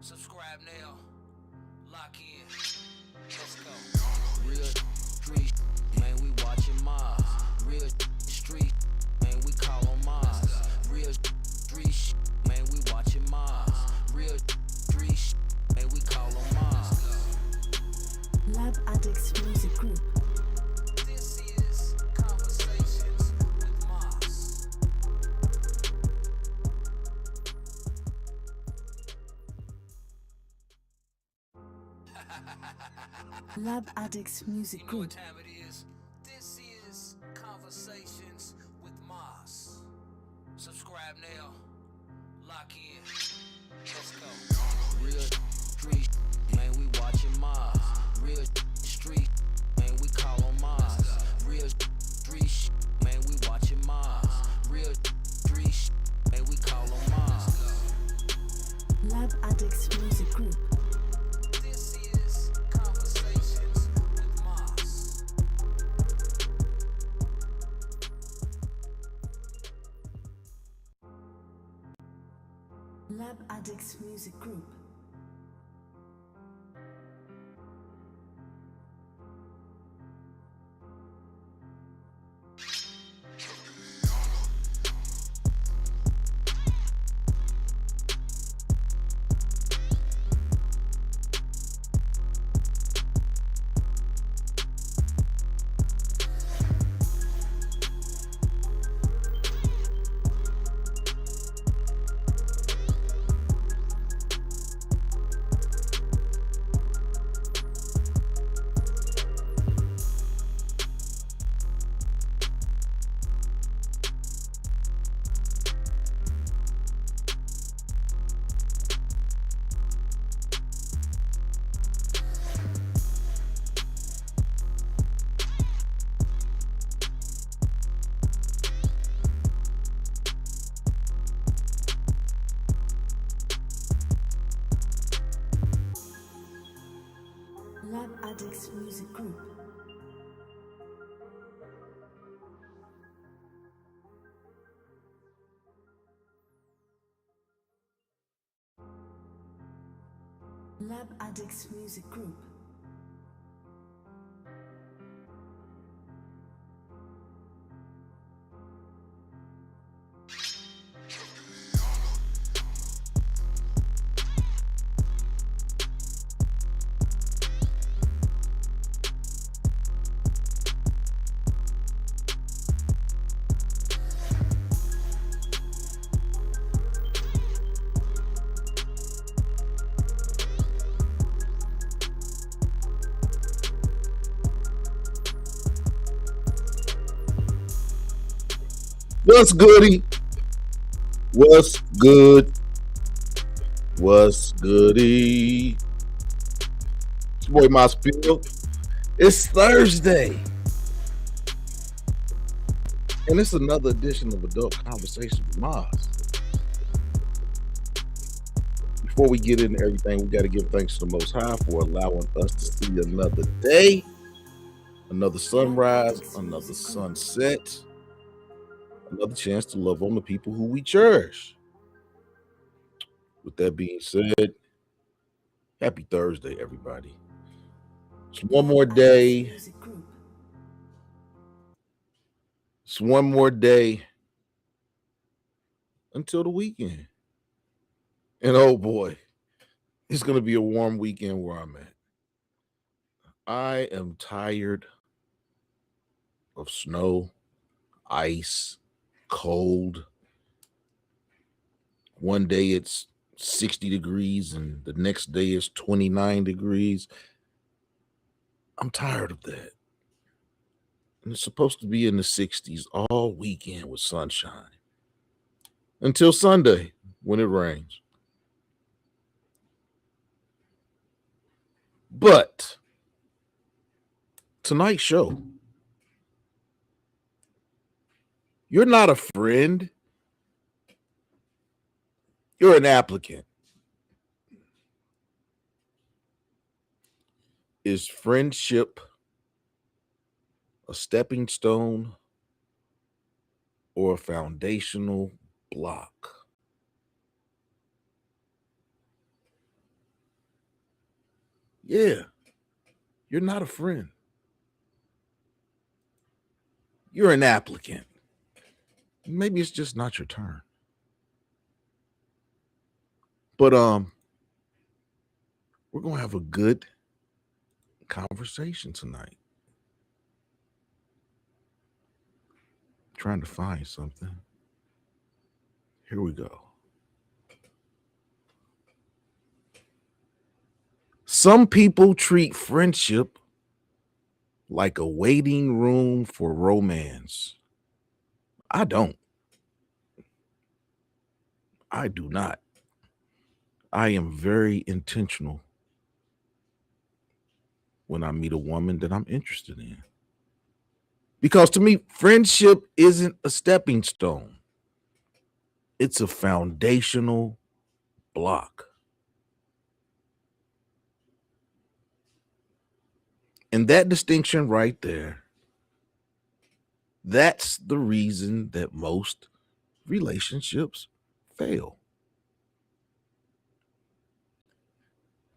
Subscribe now. Lock in. Let's go. Real street, man, we watching Maas. Real street, man, we call on Maas. Real street, man, we watching Maas. Real street, man, we call on Maas. Lab Addicts Music Group. This is Conversations with Maas. Lab Addicts Music You know what Group. time it is? This is Conversations with Maas. Subscribe now. Lock in. Let's go. Real street, man, we watching Maas. Real street, man, we call on Maas. Real street, man, we watching Maas. Real street, man, we call on Maas. Lab Addicts Music Group. This is Conversations with Maas. Lab Addicts Music Group. Lab Addicts Music Group. Lab Addicts Music Group. What's goody? What's good? What's goody? It's your boy My Spiel. It's Thursday. And it's another edition of Adult Conversation with Maas. Before we get into everything, we got to give thanks to the Most High for allowing us to see another day, another sunrise, another sunset, another chance to love on the people who we cherish. With that being said, happy Thursday, everybody. It's one more day. Music Group. It's one more day until the weekend. And oh boy, it's going to be a warm weekend where I'm at. I am tired of snow, ice, cold. One day it's 60 degrees and the next day is 29 degrees. I'm tired of that. And it's supposed to be in the 60s all weekend with sunshine until Sunday when it rains. But tonight's show, you're not a friend. You're an applicant. Is friendship a stepping stone or a foundational block? Yeah, you're not a friend. You're an applicant. Maybe it's just not your turn. But we're going to have a good conversation tonight. Trying to find something. Here we go. Some people treat friendship like a waiting room for romance. I don't. I do not. I am very intentional when I meet a woman that I'm interested in. Because to me, friendship isn't a stepping stone, it's a foundational block. And that distinction right there, that's the reason that most relationships fail.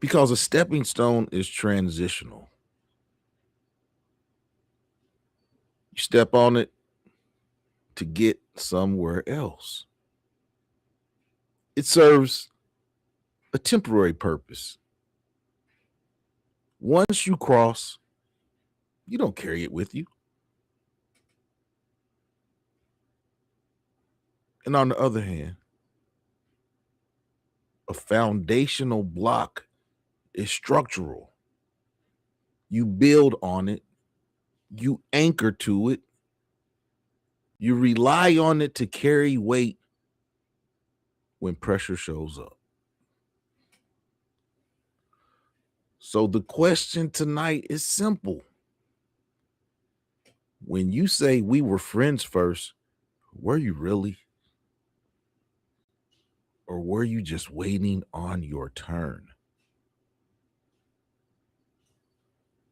Because a stepping stone is transitional. You step on it to get somewhere else. It serves a temporary purpose. Once you cross, you don't carry it with you. And on the other hand, a foundational block is structural. You build on it, you anchor to it, you rely on it to carry weight when pressure shows up. So the question tonight is simple. When you say we were friends first, were you really? Or were you just waiting on your turn?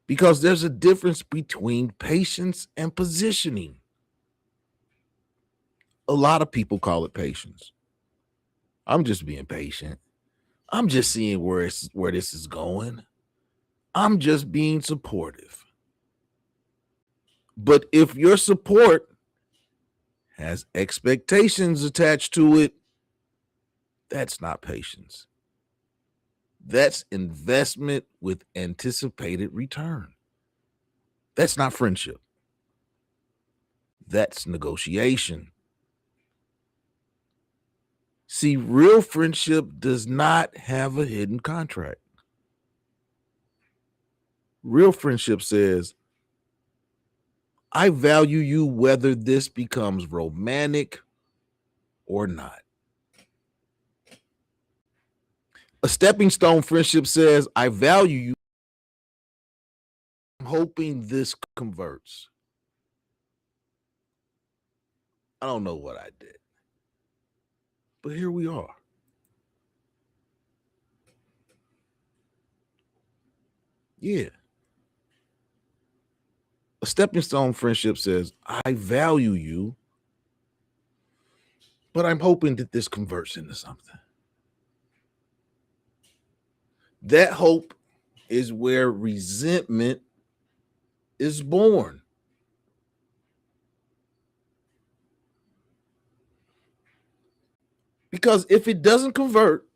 Because there's a difference between patience and positioning. A lot of people call it patience. I'm just being patient. I'm just seeing where this is going. I'm just being supportive. But if your support has expectations attached to it, that's not patience. That's investment with anticipated return. That's not friendship. That's negotiation. See, real friendship does not have a hidden contract. Real friendship says, I value you whether this becomes romantic or not. A stepping stone friendship says, I value you. I'm hoping this converts. I don't know what I did, but here we are. Yeah. A stepping stone friendship says, I value you, but I'm hoping that this converts into something. That hope is where resentment is born. Because if it doesn't convert,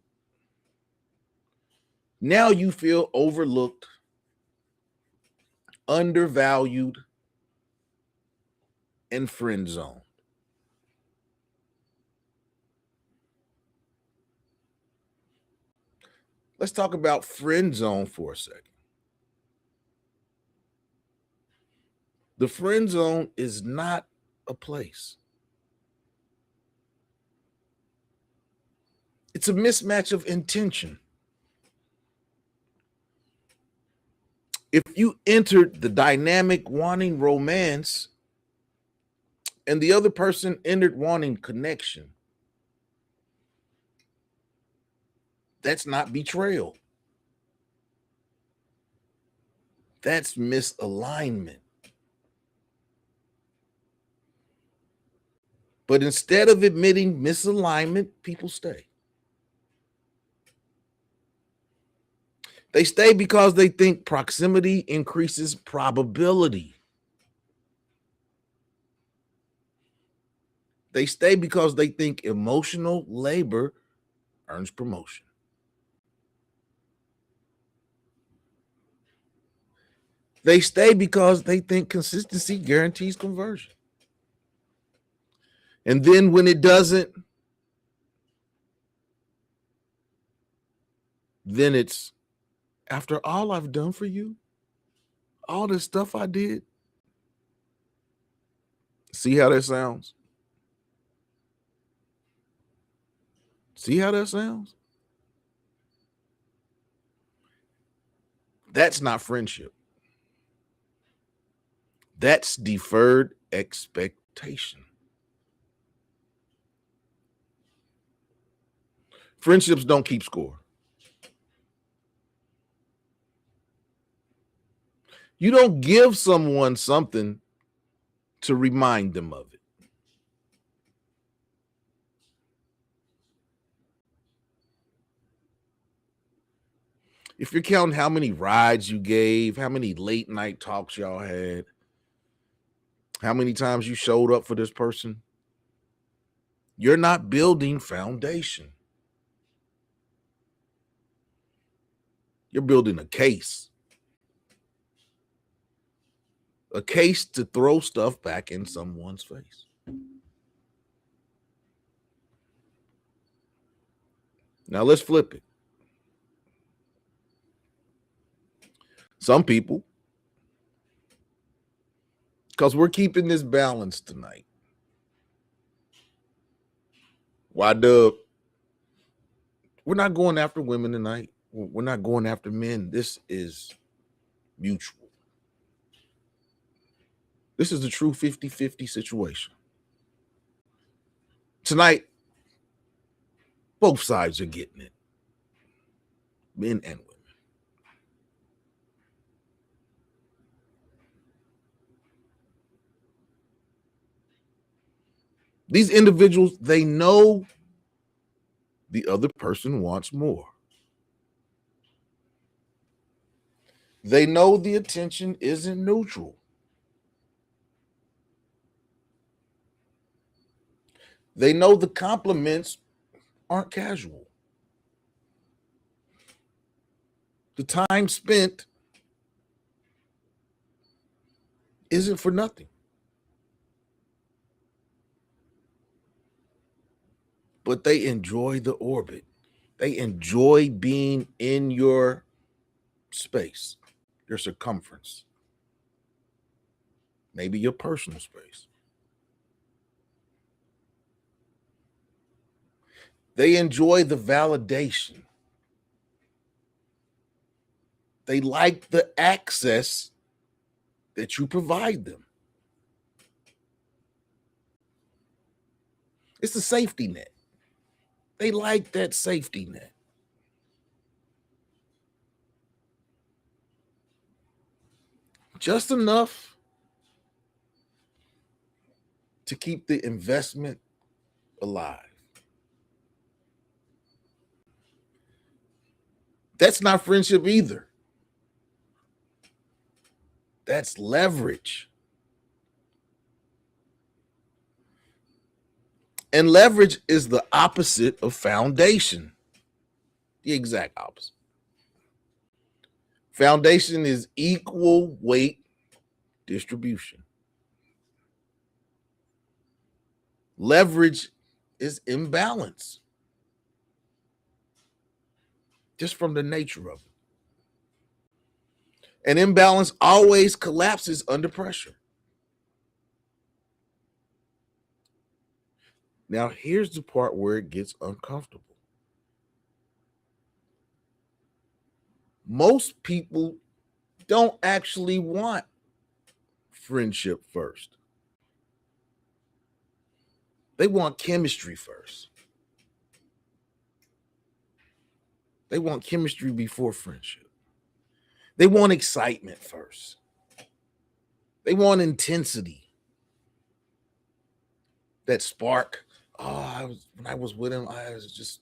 now you feel overlooked, undervalued, and friend zoned. Let's talk about friend zone for a second. The friend zone is not a place. It's a mismatch of intention. If you entered the dynamic wanting romance and the other person entered wanting connection, that's not betrayal. That's misalignment. But instead of admitting misalignment, people stay. They stay because they think proximity increases probability. They stay because they think emotional labor earns promotion. They stay because they think consistency guarantees conversion. And then when it doesn't, then it's after all I've done for you, all this stuff I did. See how that sounds? See how that sounds? That's not friendship. That's deferred expectation. Friendships don't keep score. You don't give someone something to remind them of it. If you're counting how many rides you gave, how many late night talks y'all had, how many times you showed up for this person, you're not building foundation. You're building a case to throw stuff back in someone's face. Now let's flip it. Some people, because we're keeping this balance tonight. Why, Dub? We're not going after women tonight. We're not going after men. This is mutual. This is the true 50-50 situation. Tonight, both sides are getting it. Men and women. These individuals, they know the other person wants more. They know the attention isn't neutral. They know the compliments aren't casual. The time spent isn't for nothing. But they enjoy the orbit. They enjoy being in your space, your circumference, maybe your personal space. They enjoy the validation. They like the access that you provide them. It's a safety net. They like that safety net. Just enough to keep the investment alive. That's not friendship either. That's leverage. And leverage is the opposite of foundation. The exact opposite. Foundation is equal weight distribution. Leverage is imbalance. Just from the nature of it. An imbalance always collapses under pressure. Now, here's the part where it gets uncomfortable. Most people don't actually want friendship first. They want chemistry first. They want chemistry before friendship. They want excitement first. They want intensity. That spark. Oh, when I was with him, I was just,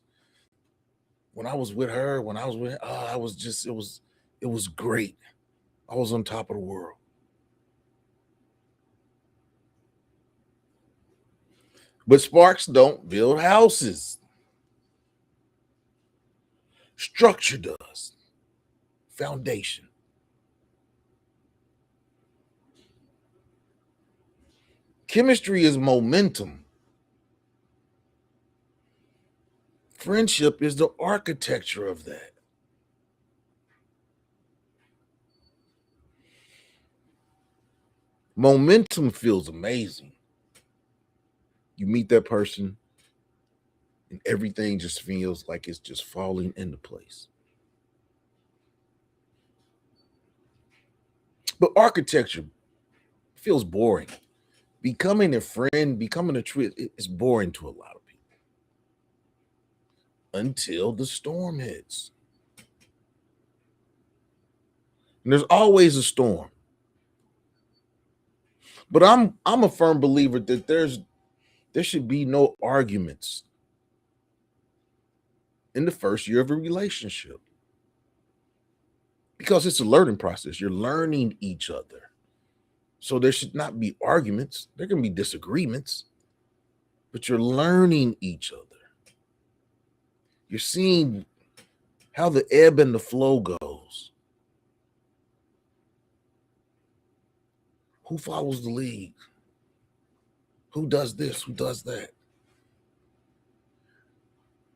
when I was with her, I was just, it was great. I was on top of the world. But sparks don't build houses. Structure does. Foundation. Chemistry is momentum. Friendship is the architecture of that. Momentum feels amazing. You meet that person and everything just feels like it's just falling into place. But architecture feels boring. Becoming a friend, becoming a tree, it's boring to a lot of people until the storm hits. And there's always a storm. But I'm a firm believer that there should be no arguments in the first year of a relationship because it's a learning process. You're learning each other. So there should not be arguments. There can be disagreements, but you're learning each other. You're seeing how the ebb and the flow goes. Who follows the lead? Who does this? Who does that?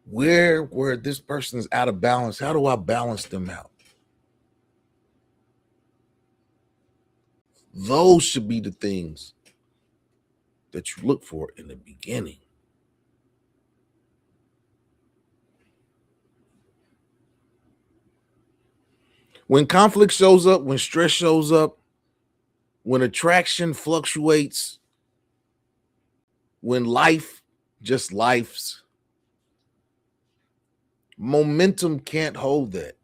Where this person is out of balance, how do I balance them out? Those should be the things that you look for in the beginning. When conflict shows up, when stress shows up, when attraction fluctuates, when life just lifes, momentum can't hold that.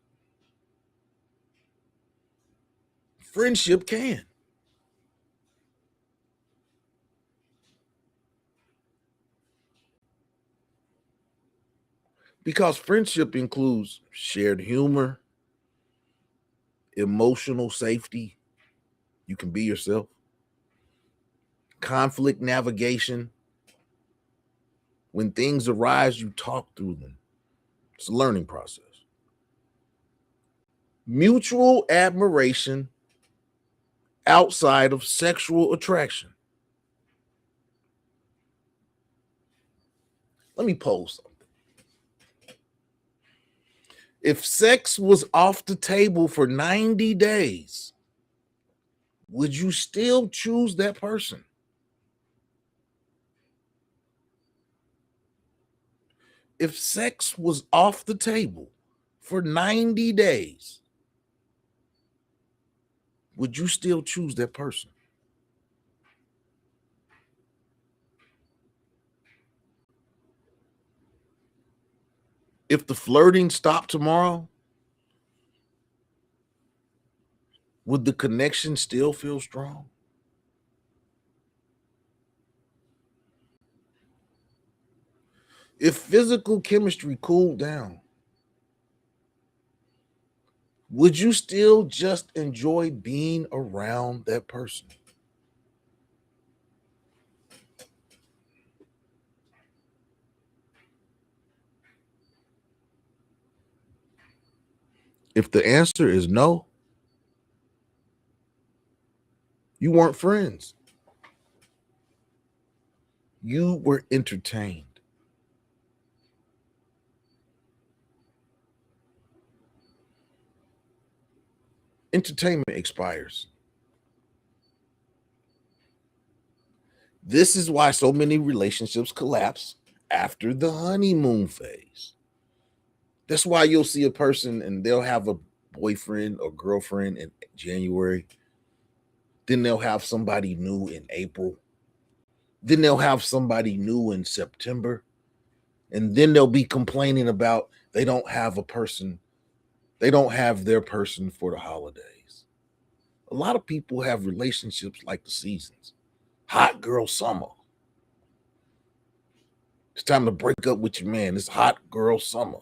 Friendship can. Because friendship includes shared humor, emotional safety. You can be yourself. Conflict navigation. When things arise, you talk through them. It's a learning process. Mutual admiration outside of sexual attraction. Let me pose something. If sex was off the table for 90 days, would you still choose that person? If sex was off the table for 90 days, would you still choose that person? If the flirting stopped tomorrow, would the connection still feel strong? If physical chemistry cooled down, would you still just enjoy being around that person? If the answer is no, you weren't friends. You were entertained. Entertainment expires. This is why so many relationships collapse after the honeymoon phase. That's why you'll see a person and they'll have a boyfriend or girlfriend in January. Then they'll have somebody new in April. Then they'll have somebody new in September. And then they'll be complaining about they don't have a person. They don't have their person for the holidays. A lot of people have relationships like the seasons. Hot girl summer. It's time to break up with your man. It's hot girl summer.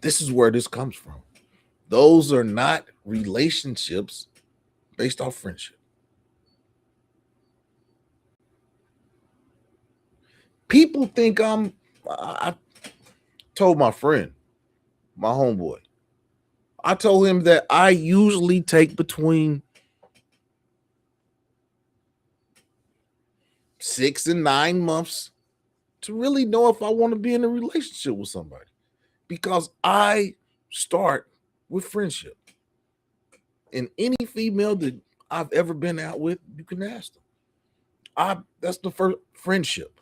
This is where this comes from. Those are not relationships based off friendship. People think I told my friend, my homeboy, I told him that I usually take between 6 and 9 months to really know if I want to be in a relationship with somebody, because I start with friendship. And any female that I've ever been out with, you can ask them. That's the first friendship.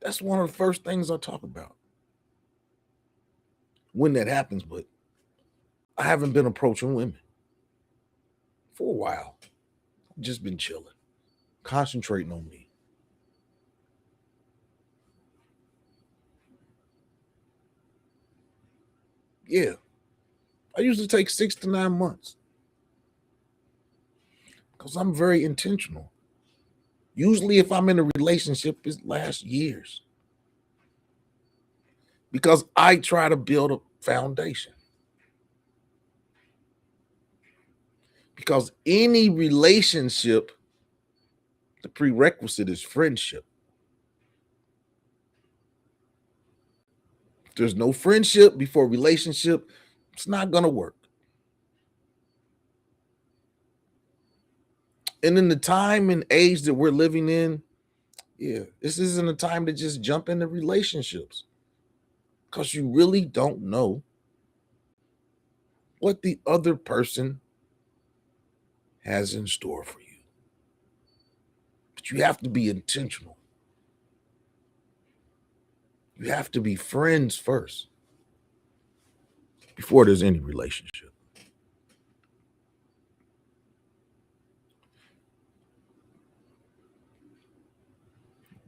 That's one of the first things I talk about when that happens. But I haven't been approaching women for a while. I've just been chilling, concentrating on me. Yeah, I usually take 6 to 9 months because I'm very intentional. Usually, if I'm in a relationship, it lasts years because I try to build a foundation. Because any relationship, the prerequisite is friendship. If there's no friendship before relationship, it's not going to work. And in the time and age that we're living in, yeah, this isn't a time to just jump into relationships because you really don't know what the other person has in store for you. But you have to be intentional. You have to be friends first before there's any relationship.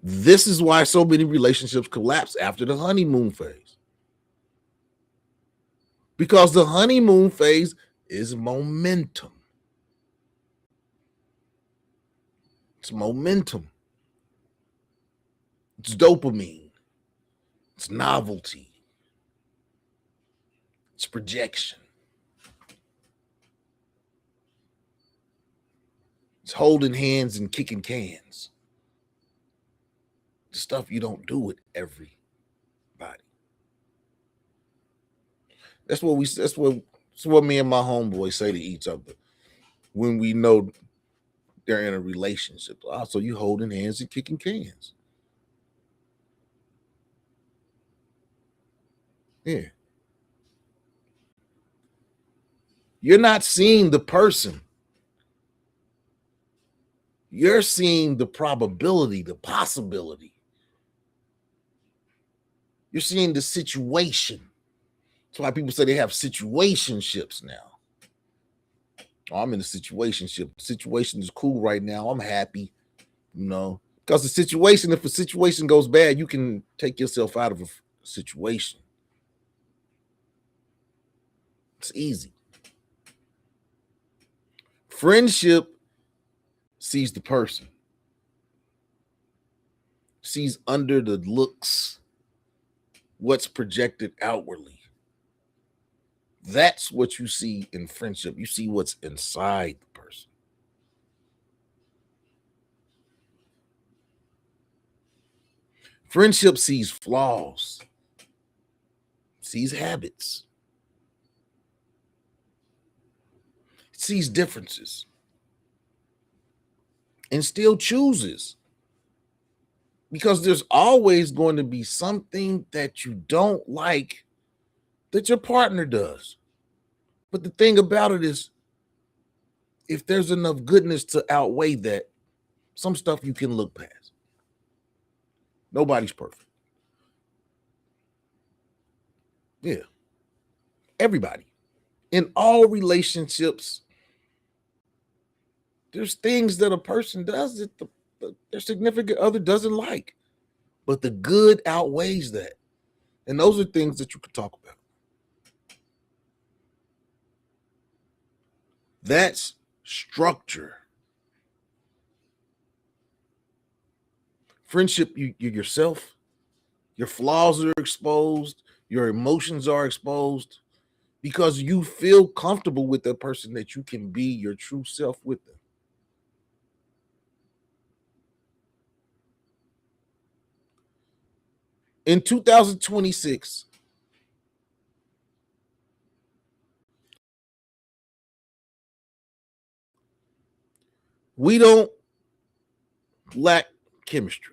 This is why so many relationships collapse after the honeymoon phase. Because the honeymoon phase is momentum. It's momentum. It's dopamine. It's novelty. It's projection. It's holding hands and kicking cans. The stuff you don't do with everybody. That's what me and my homeboy say to each other when we know they're in a relationship. So you holding hands and kicking cans. Yeah. You're not seeing the person. You're seeing the probability, the possibility. You're seeing the situation. That's why people say they have situationships now. Oh, I'm in a situationship. The situation is cool right now. I'm happy, because if a situation goes bad, you can take yourself out of a situation. It's easy. Friendship sees the person, sees under the looks, what's projected outwardly. That's what you see in friendship. You see what's inside the person. Friendship sees flaws, sees habits, sees differences, and still chooses. Because there's always going to be something that you don't like that your partner does. But the thing about it is, if there's enough goodness to outweigh that, some stuff you can look past. Nobody's perfect. Yeah. Everybody. In all relationships, there's things that a person does that their significant other doesn't like. But the good outweighs that. And those are things that you could talk about. That's structure. Friendship, you're yourself, Your flaws are exposed. Your emotions are exposed because you feel comfortable with that person that you can be your true self with them. In 2026, we don't lack chemistry.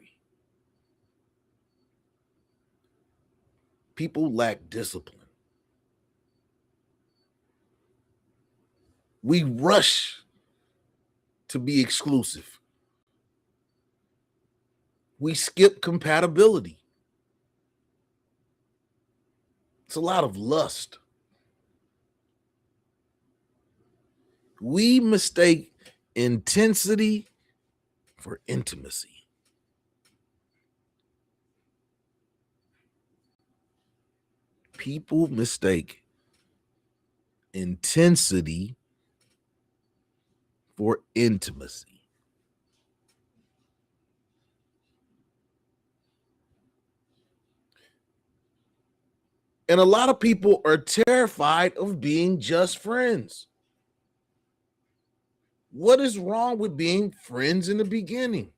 People lack discipline. We rush to be exclusive. We skip compatibility. It's a lot of lust. We mistake intensity for intimacy. People mistake intensity for intimacy. And a lot of people are terrified of being just friends. What is wrong with being friends in the beginning?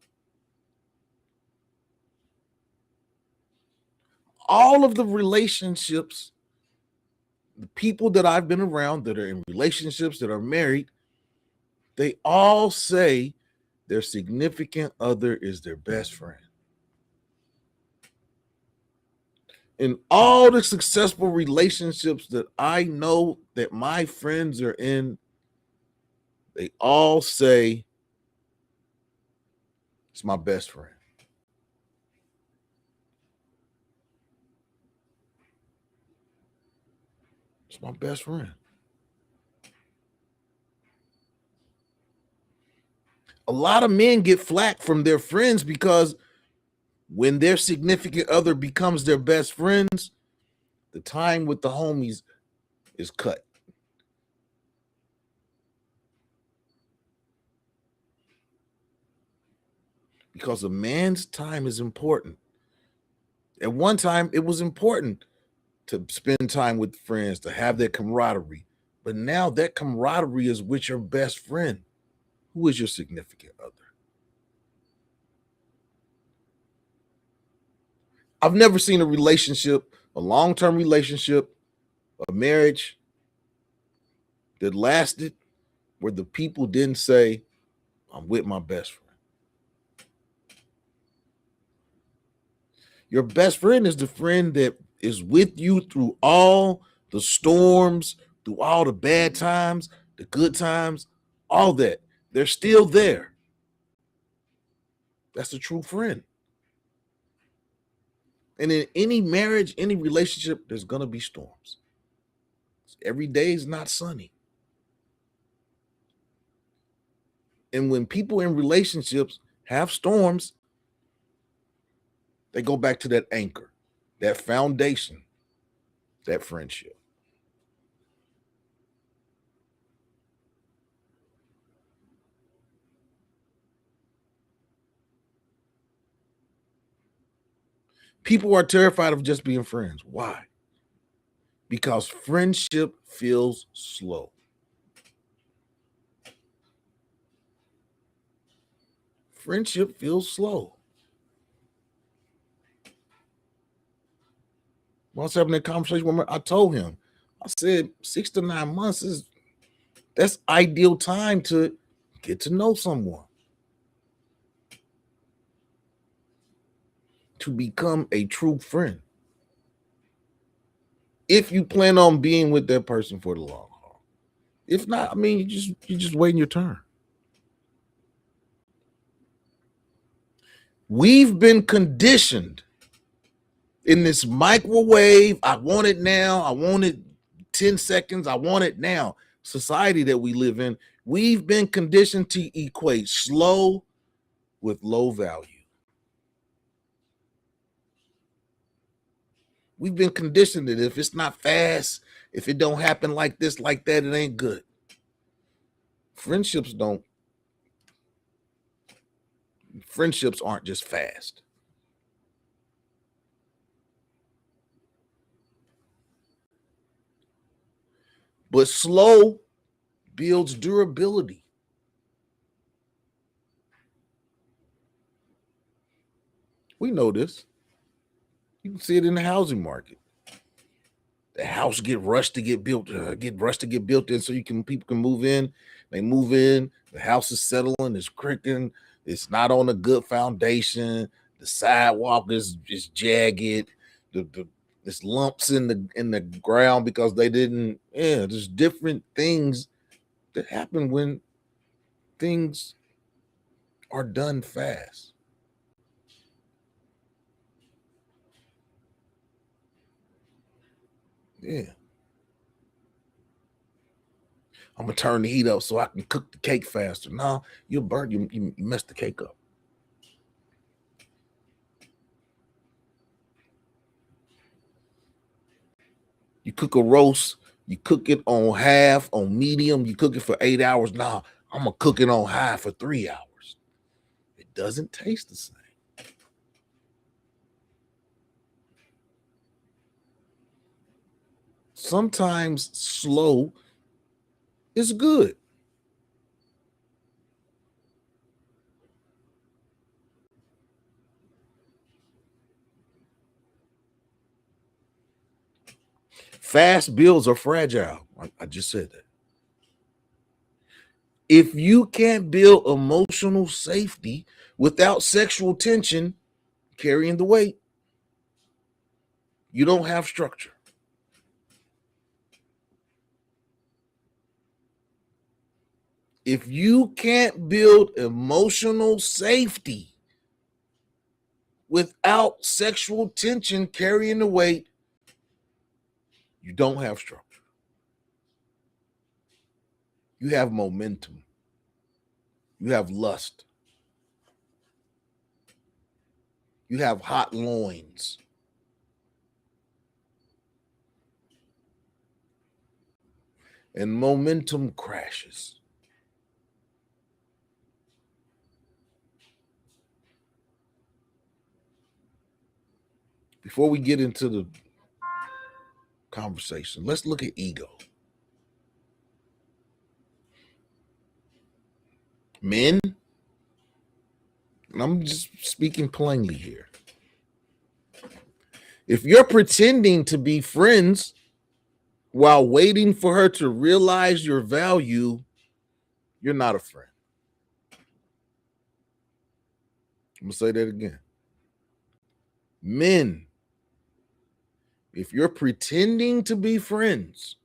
All of the relationships, the people that I've been around that are in relationships, that are married, they all say their significant other is their best friend. In all the successful relationships that I know that my friends are in, they all say it's my best friend. It's my best friend. A lot of men get flack from their friends because when their significant other becomes their best friends, the time with the homies is cut. Because a man's time is important. At one time, it was important to spend time with friends, to have that camaraderie. But now that camaraderie is with your best friend. Who is your significant other? I've never seen a relationship, a long-term relationship, a marriage that lasted where the people didn't say, I'm with my best friend. Your best friend is the friend that is with you through all the storms, through all the bad times, the good times, all that. They're still there. That's a true friend. And in any marriage, any relationship, there's going to be storms. Every day is not sunny. And when people in relationships have storms, they go back to that anchor, that foundation, that friendship. People are terrified of just being friends. Why? Because friendship feels slow. Friendship feels slow. When I was having that conversation with him, I told him, I said 6 to 9 months that's ideal time to get to know someone, to become a true friend. If you plan on being with that person for the long haul. If not, I mean, you're just waiting your turn. We've been conditioned in this microwave. I want it now. I want it 10 seconds. I want it now. Society that we live in, we've been conditioned to equate slow with low value. We've been conditioned that if it's not fast, if it don't happen like this, like that, it ain't good. Friendships aren't just fast. But slow builds durability. We know this. You can see it in the housing market. The house get rushed to get built, in so people can move in. They move in, the house is settling, it's cricking, it's not on a good foundation, the sidewalk is jagged, there's lumps in the ground because they didn't, there's different things that happen when things are done fast. Yeah. I'm gonna turn the heat up so I can cook the cake faster. No, you'll burn, you messed the cake up. You cook a roast, you cook it on half, on medium, you cook it for 8 hours. Now I'm gonna cook it on high for 3 hours. It doesn't taste the same. Sometimes slow is good. Fast builds are fragile. I just said that. If you can't build emotional safety without sexual tension carrying the weight, you don't have structure. If you can't build emotional safety without sexual tension carrying the weight, you don't have structure. You have momentum. You have lust. You have hot loins. And momentum crashes. Before we get into the conversation, let's look at ego. Men, and I'm just speaking plainly here. If you're pretending to be friends while waiting for her to realize your value, you're not a friend. I'm going to say that again. Men, if you're pretending to be friends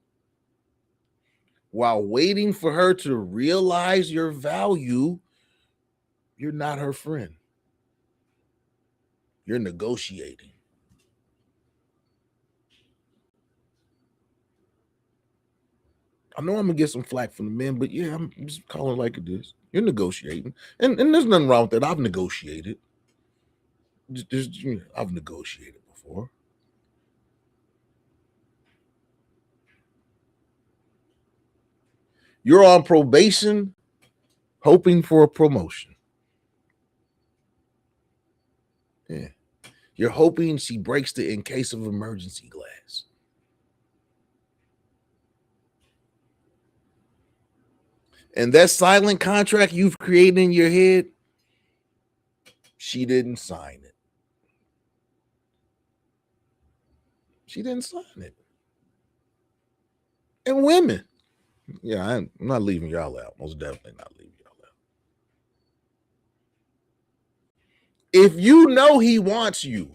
while waiting for her to realize your value, you're not her friend. You're negotiating. I know I'm gonna get some flack from the men, but yeah, I'm just calling it like it is. You're negotiating, and there's nothing wrong with that. I've negotiated. I've negotiated before. You're on probation, hoping for a promotion. Yeah, you're hoping she breaks the in case of emergency glass. And that silent contract you've created in your head, she didn't sign it. She didn't sign it. And women, yeah, I'm not leaving y'all out. Most definitely not leaving y'all out. If you know he wants you,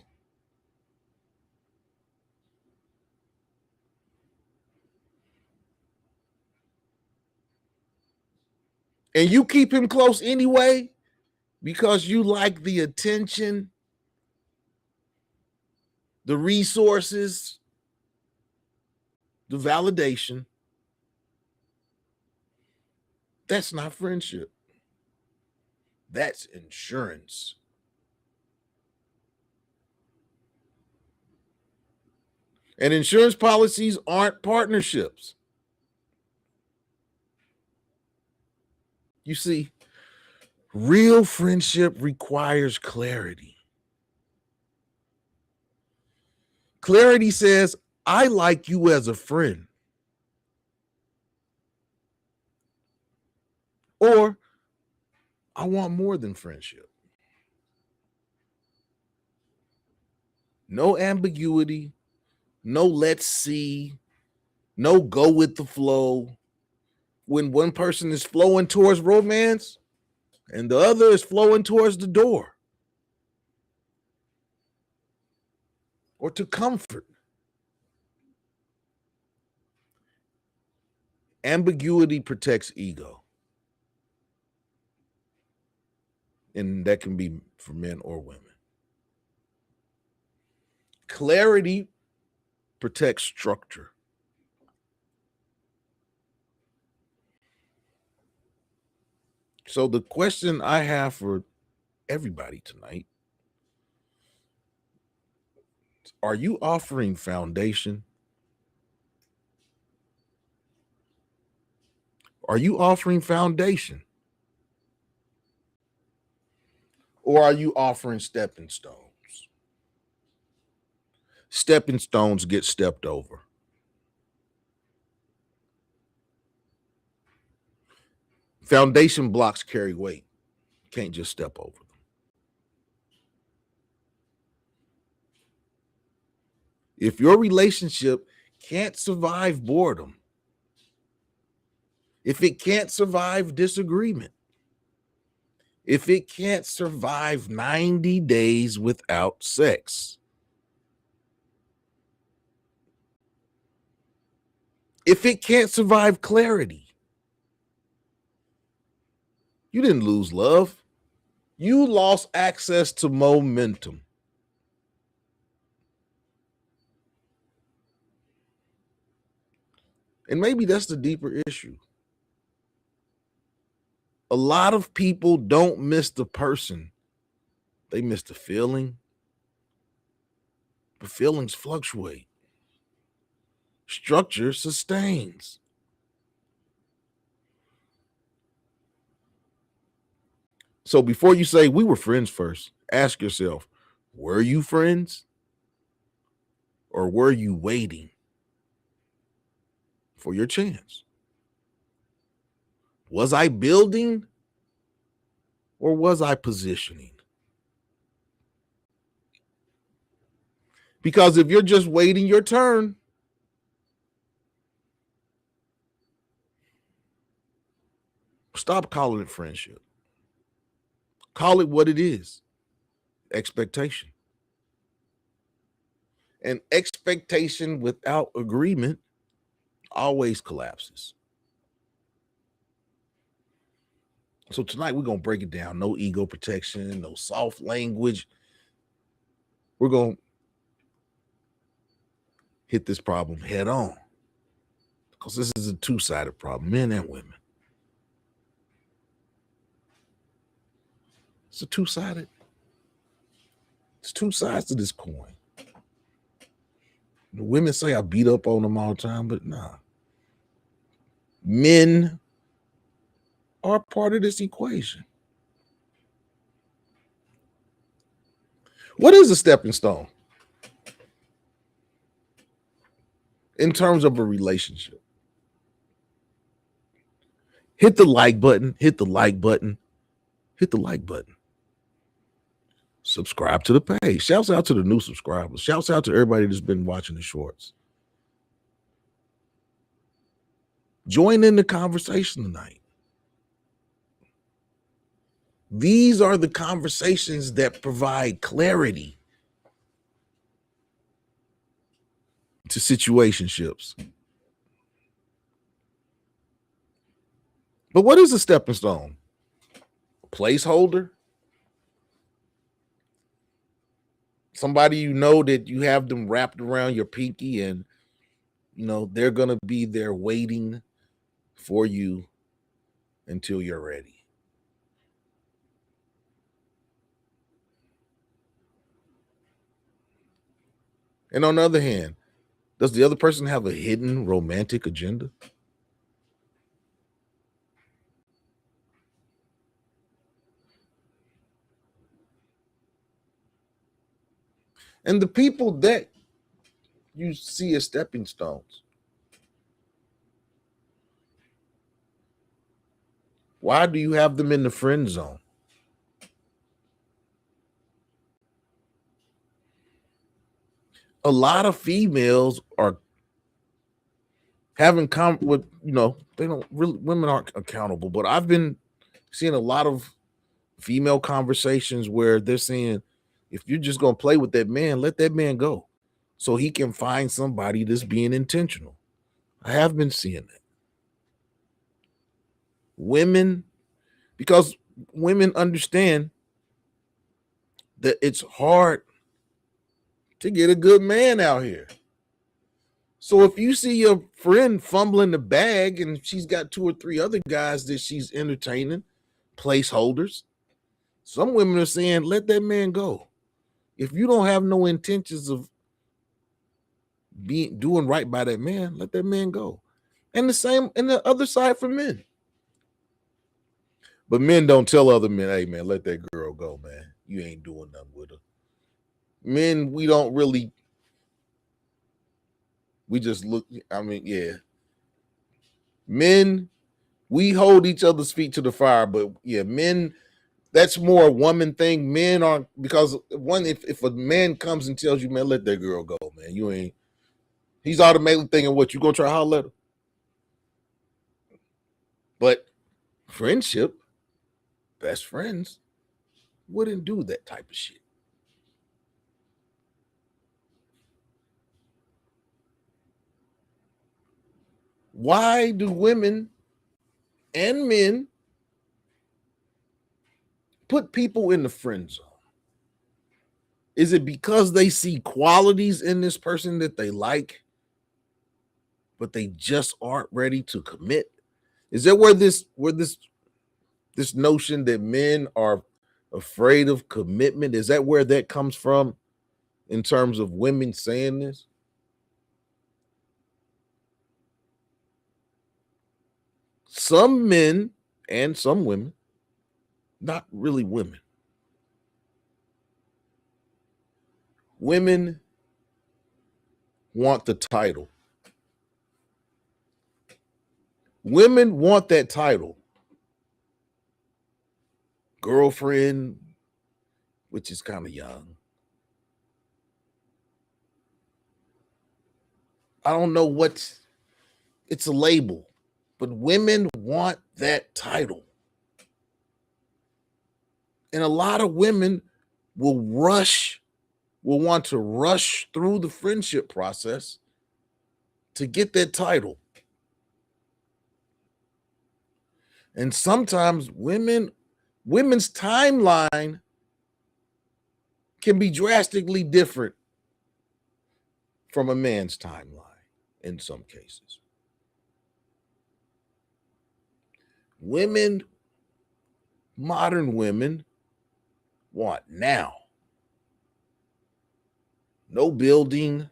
and you keep him close anyway because you like the attention, the resources, the validation, that's not friendship. That's insurance. And insurance policies aren't partnerships. You see, real friendship requires clarity. Clarity says, I like you as a friend. Or I want more than friendship. No ambiguity, no let's see, no go with the flow. When one person is flowing towards romance and the other is flowing towards the door or to comfort. Ambiguity protects ego. And that can be for men or women. Clarity protects structure. So the question I have for everybody tonight, are you offering foundation? Are you offering foundation? Or are you offering stepping stones? Stepping stones get stepped over. Foundation blocks carry weight. You can't just step over them. If your relationship can't survive boredom, if it can't survive disagreement, if it can't survive 90 days without sex, if it can't survive clarity, you didn't lose love. You lost access to momentum. And maybe that's the deeper issue. A lot of people don't miss the person, they miss the feeling. But feelings fluctuate. Structure sustains. So before you say we were friends first, ask yourself, were you friends? Or were you waiting for your chance? Was I building or was I positioning? Because if you're just waiting your turn, stop calling it friendship. Call it what it is, expectation. And expectation without agreement always collapses. So tonight we're going to break it down. No ego protection, no soft language. We're going to hit this problem head on because this is a two-sided problem, men and women. It's two sides to this coin. The women say I beat up on them all the time, but nah. Men are part of this equation. What is a stepping stone in terms of a relationship? Hit the like button, hit the like button, hit the like button. Subscribe to the page. Shouts out to the new subscribers. Shouts out to everybody that's been watching the shorts. Join in the conversation tonight. These are the conversations that provide clarity to situationships. But what is a stepping stone? A placeholder? Somebody you know that you have them wrapped around your pinky and you know they're going to be there waiting for you until you're ready. And on the other hand, does the other person have a hidden romantic agenda? And the people that you see as stepping stones, Why do you have them in the friend zone? A lot of females are having with, they don't really, women aren't accountable, but I've been seeing a lot of female conversations where they're saying, if you're just going to play with that man, let that man go so he can find somebody that's being intentional. I have been seeing that. Women, because women understand that it's hard to get a good man out here. So if you see your friend fumbling the bag and she's got 2 or 3 other guys that she's entertaining, placeholders, some women are saying, let that man go. If you don't have no intentions of doing right by that man, let that man go. And the same in the other side for men. But men don't tell other men, hey man, let that girl go, man. You ain't doing nothing with her. Men, we don't really, we just look, yeah. Men, we hold each other's feet to the fire, but yeah, men, that's more a woman thing. Men aren't, because one, if a man comes and tells you, man, let that girl go, man, you ain't, he's automatically thinking, what, you gonna try to holler at her? But friendship, best friends, wouldn't do that type of shit. Why do women and men put people in the friend zone? Is it because they see qualities in this person that they like, but they just aren't ready to commit? Is that where this notion that men are afraid of commitment, is that where that comes from in terms of women saying this? Some men and some women, not really women. Women want the title. Women want that title. Girlfriend, which is kind of young. I don't know what, it's a label, but women want that title. And a lot of women will want to rush through the friendship process to get that title. And sometimes women's timeline can be drastically different from a man's timeline in some cases. Modern women want now. No building,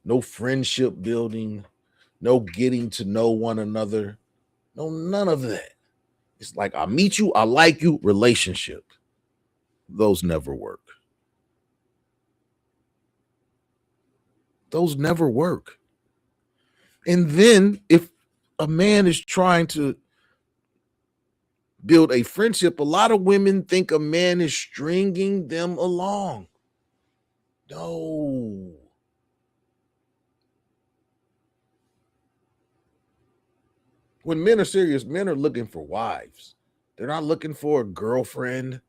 no friendship building, no getting to know one another, no, none of that. It's like, I meet you, I like you, relationship. Those never work. Those never work. And then if a man is trying to build a friendship, a lot of women think a man is stringing them along. No. When men are serious, men are looking for wives. They're not looking for a girlfriend,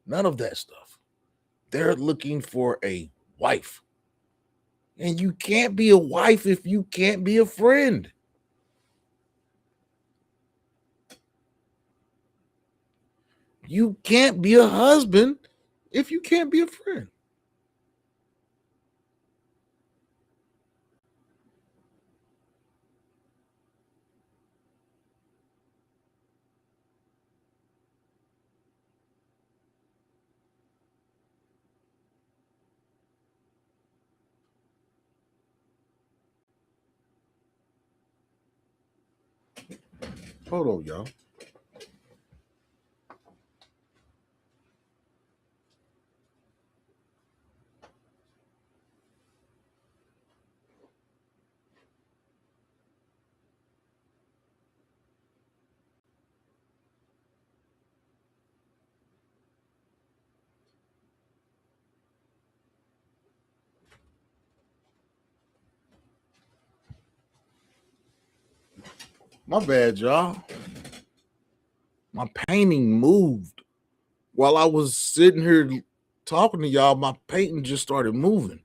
none of that stuff. They're looking for a wife. And you can't be a wife if you can't be a friend. You can't be a husband if you can't be a friend. Hold on, y'all. My bad, y'all. My painting moved while I was sitting here talking to y'all. My painting just started moving,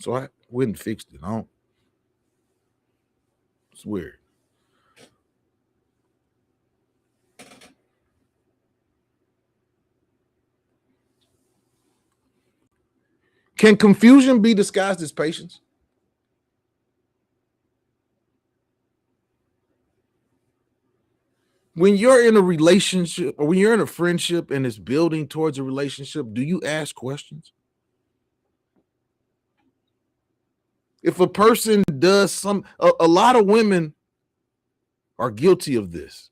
so I went and fixed it. It's weird. Can confusion be disguised as patience? When you're in a relationship or when you're in a friendship and it's building towards a relationship, do you ask questions? If a person does a lot of women are guilty of this.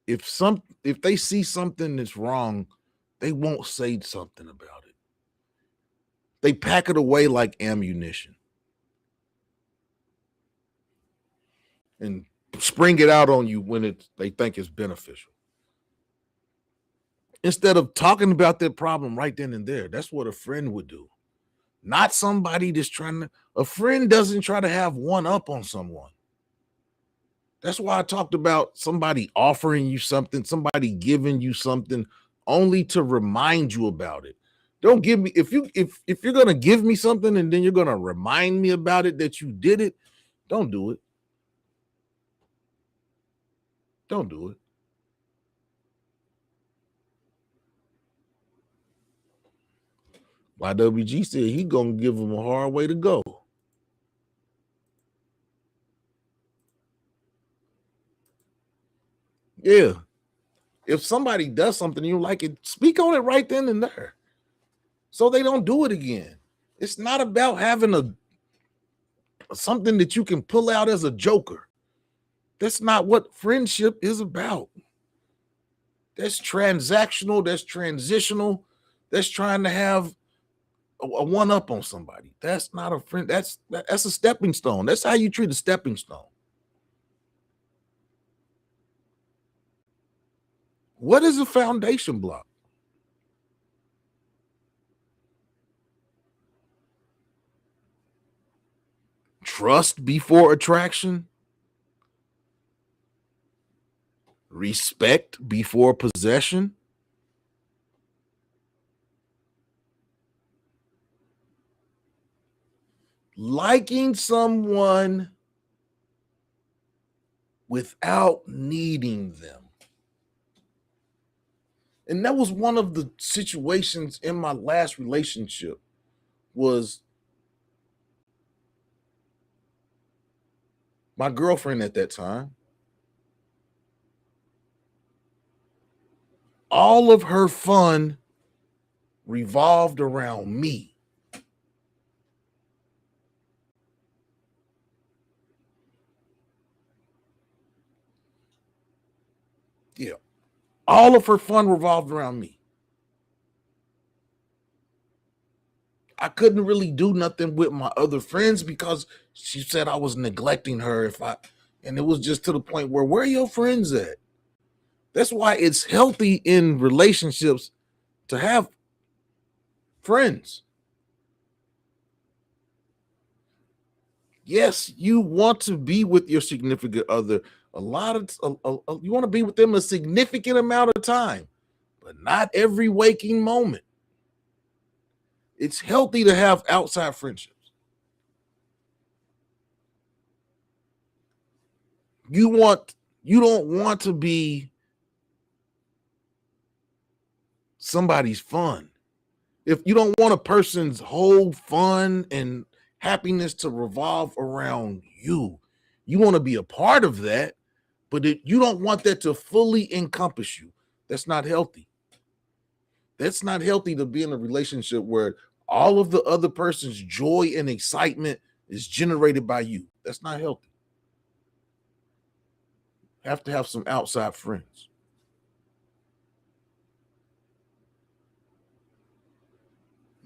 If they see something that's wrong, they won't say something about it. They pack it away like ammunition and spring it out on you when they think it's beneficial. Instead of talking about that problem right then and there. That's what a friend would do. Not somebody that's a friend doesn't try to have one up on someone. That's why I talked about somebody offering you something, somebody giving you something only to remind you about it. Don't give me if you're gonna give me something and then you're gonna remind me about it that you did it, don't do it. Don't do it. YWG said he gonna give him a hard way to go. Yeah. If somebody does something you like it, speak on it right then and there, so they don't do it again. It's not about having something that you can pull out as a joker. That's not what friendship is about. That's transactional. That's transitional. That's trying to have a one up on somebody. That's not a friend. That's a stepping stone. That's how you treat a stepping stone. What is a foundation block? Trust before attraction. Respect before possession. Liking someone without needing them. And that was one of the situations in my last relationship. Was my girlfriend at that time. All of her fun revolved around me. Yeah. All of her fun revolved around me. I couldn't really do nothing with my other friends because she said I was neglecting her and it was just to the point where are your friends at? That's why it's healthy in relationships to have friends. Yes, you want to be with your significant other you want to be with them a significant amount of time, but not every waking moment. It's healthy to have outside friendships. You don't want to be somebody's fun. If you don't want a person's whole fun and happiness to revolve around you, you want to be a part of that, but you don't want that to fully encompass you. That's not healthy. That's not healthy to be in a relationship where all of the other person's joy and excitement is generated by you. That's not healthy. Have to have some outside friends.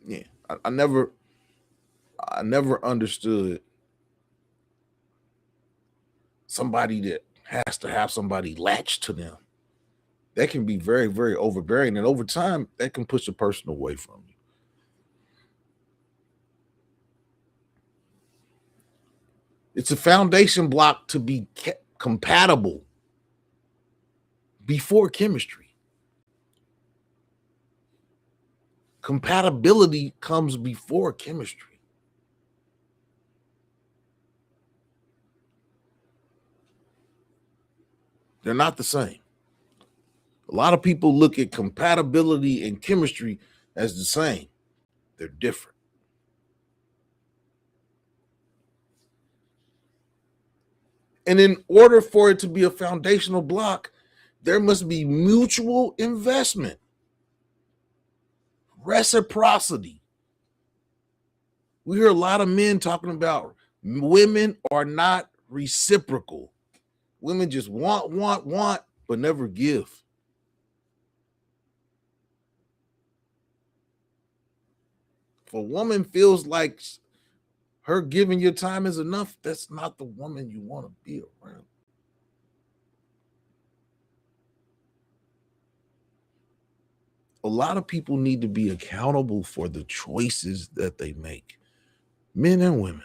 Yeah, I never understood somebody that has to have somebody latch to them. That can be very, very overbearing, and over time, that can push a person away from you. It's a foundation block to be compatible before chemistry. Compatibility comes before chemistry. They're not the same. A lot of people look at compatibility and chemistry as the same. They're different. And in order for it to be a foundational block, there must be mutual investment, reciprocity. We hear a lot of men talking about women are not reciprocal. Women just want, but never give. If a woman feels like her giving your time is enough, that's not the woman you want to be around. A lot of people need to be accountable for the choices that they make, men and women.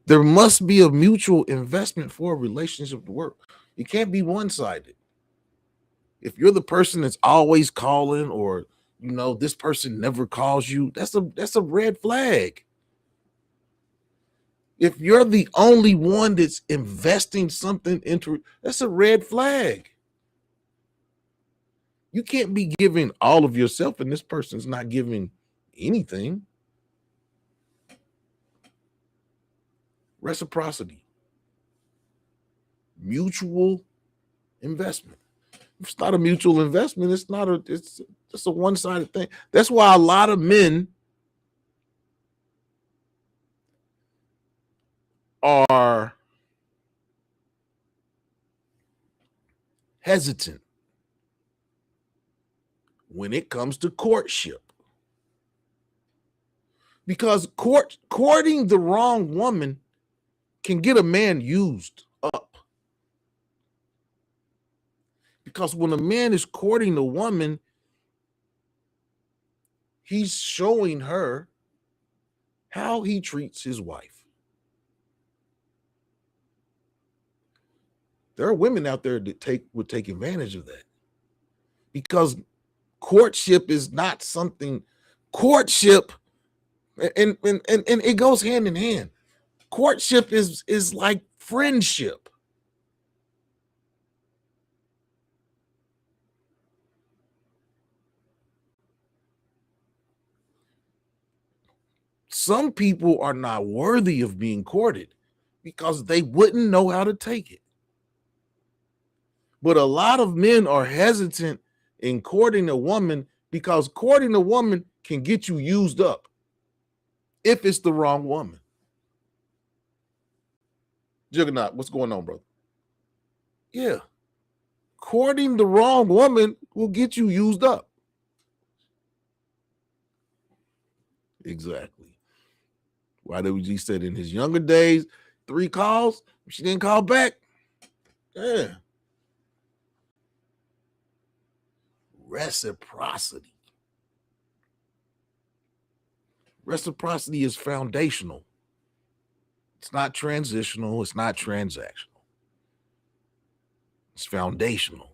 There must be a mutual investment for a relationship to work. It can't be one-sided. If you're the person that's always calling, or this person never calls you, that's a red flag. If you're the only one that's investing something into, that's a red flag. You can't be giving all of yourself and this person's not giving anything. Reciprocity, mutual investment. If it's not a mutual investment, it's just a one-sided thing. That's why a lot of men are hesitant when it comes to courtship, because courting the wrong woman can get a man used up. Because when a man is courting a woman, he's showing her how he treats his wife. There are women out there that would take advantage of that, because courtship is not something. Courtship, and it goes hand in hand. Courtship is like friendship. Some people are not worthy of being courted because they wouldn't know how to take it. But a lot of men are hesitant in courting a woman because courting a woman can get you used up if it's the wrong woman. Juggernaut, what's going on, brother? Yeah. Courting the wrong woman will get you used up. Exactly. Why did he said in his younger days, 3 calls, she didn't call back? Yeah. Reciprocity. Reciprocity is foundational. It's not transitional. It's not transactional. It's foundational.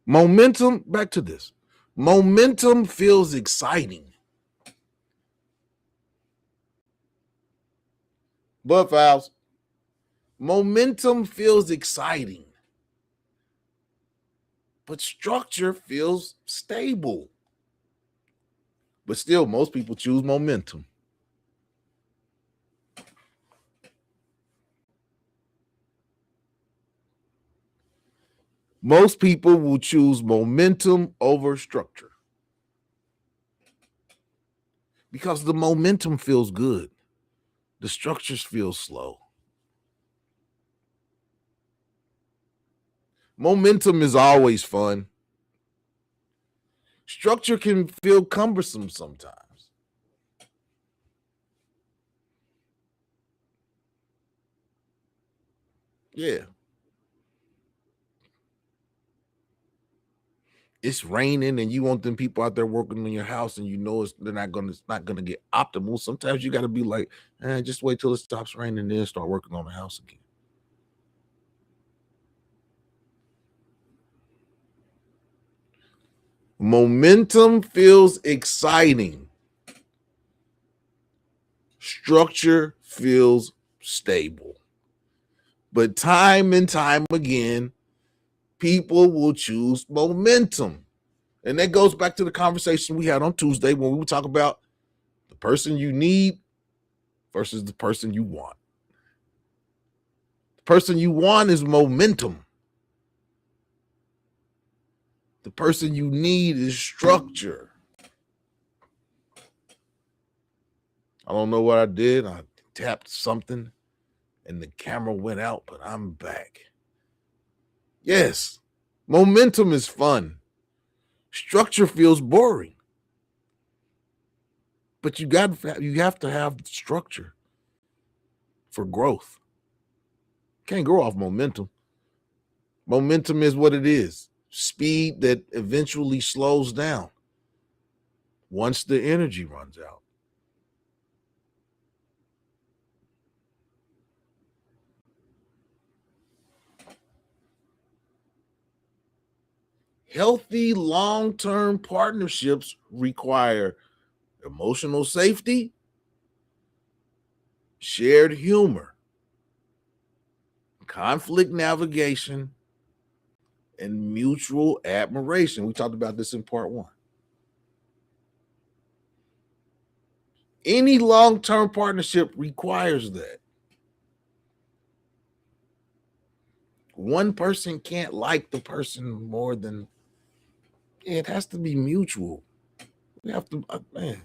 Momentum, back to this. Momentum feels exciting. Bud Files. Momentum feels exciting, but structure feels stable. But still, most people choose momentum. Most people will choose momentum over structure because the momentum feels good. The structures feel slow. Momentum is always fun. Structure can feel cumbersome sometimes. Yeah. It's raining and you want them people out there working on your house and you know they're not gonna get optimal. Sometimes you gotta be like, just wait till it stops raining and then start working on the house again. Momentum feels exciting. Structure feels stable. But time and time again, people will choose momentum. And that goes back to the conversation we had on Tuesday when we were talking about the person you need versus the person you want. The person you want is momentum. The person you need is structure. I don't know what I did. I tapped something and the camera went out, but I'm back. Yes, momentum is fun. Structure feels boring. But you have to have structure for growth. Can't grow off momentum. Momentum is what it is. Speed that eventually slows down once the energy runs out. Healthy long-term partnerships require emotional safety, shared humor, conflict navigation, and mutual admiration. We talked about this in part 1. Any long-term partnership requires that. One person can't like the person more than it has to be mutual. We have to, man.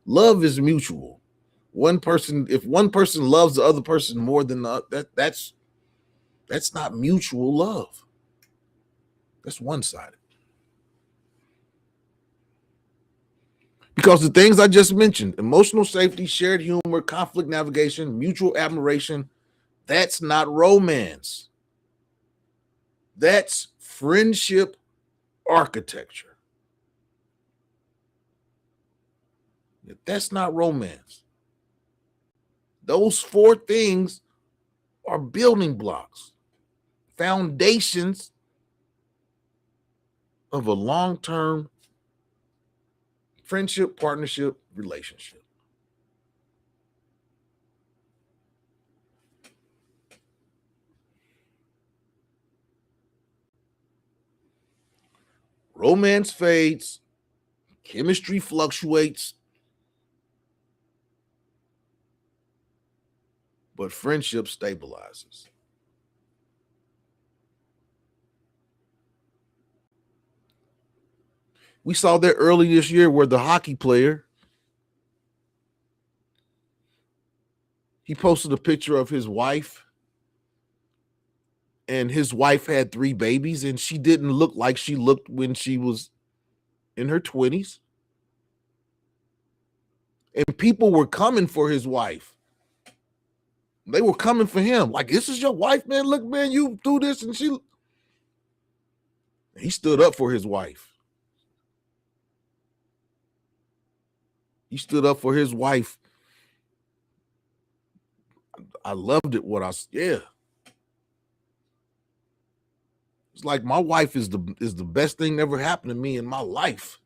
Love is mutual. If one person loves the other person more than that's not mutual love. That's one-sided. Because the things I just mentioned, emotional safety, shared humor, conflict navigation, mutual admiration, that's not romance. That's friendship architecture. That's not romance. Those 4 things are building blocks, foundations of a long-term friendship, partnership, relationship. Romance fades, chemistry fluctuates, but friendship stabilizes. We saw that early this year where the hockey player, he posted a picture of his wife, and his wife had 3 babies, and she didn't look like she looked when she was in her 20s. And people were coming for his wife. They were coming for him. Like, this is your wife, man. Look, man, you do this. And he stood up for his wife. He stood up for his wife. I loved it. Yeah. It's like my wife is the best thing that ever happened to me in my life.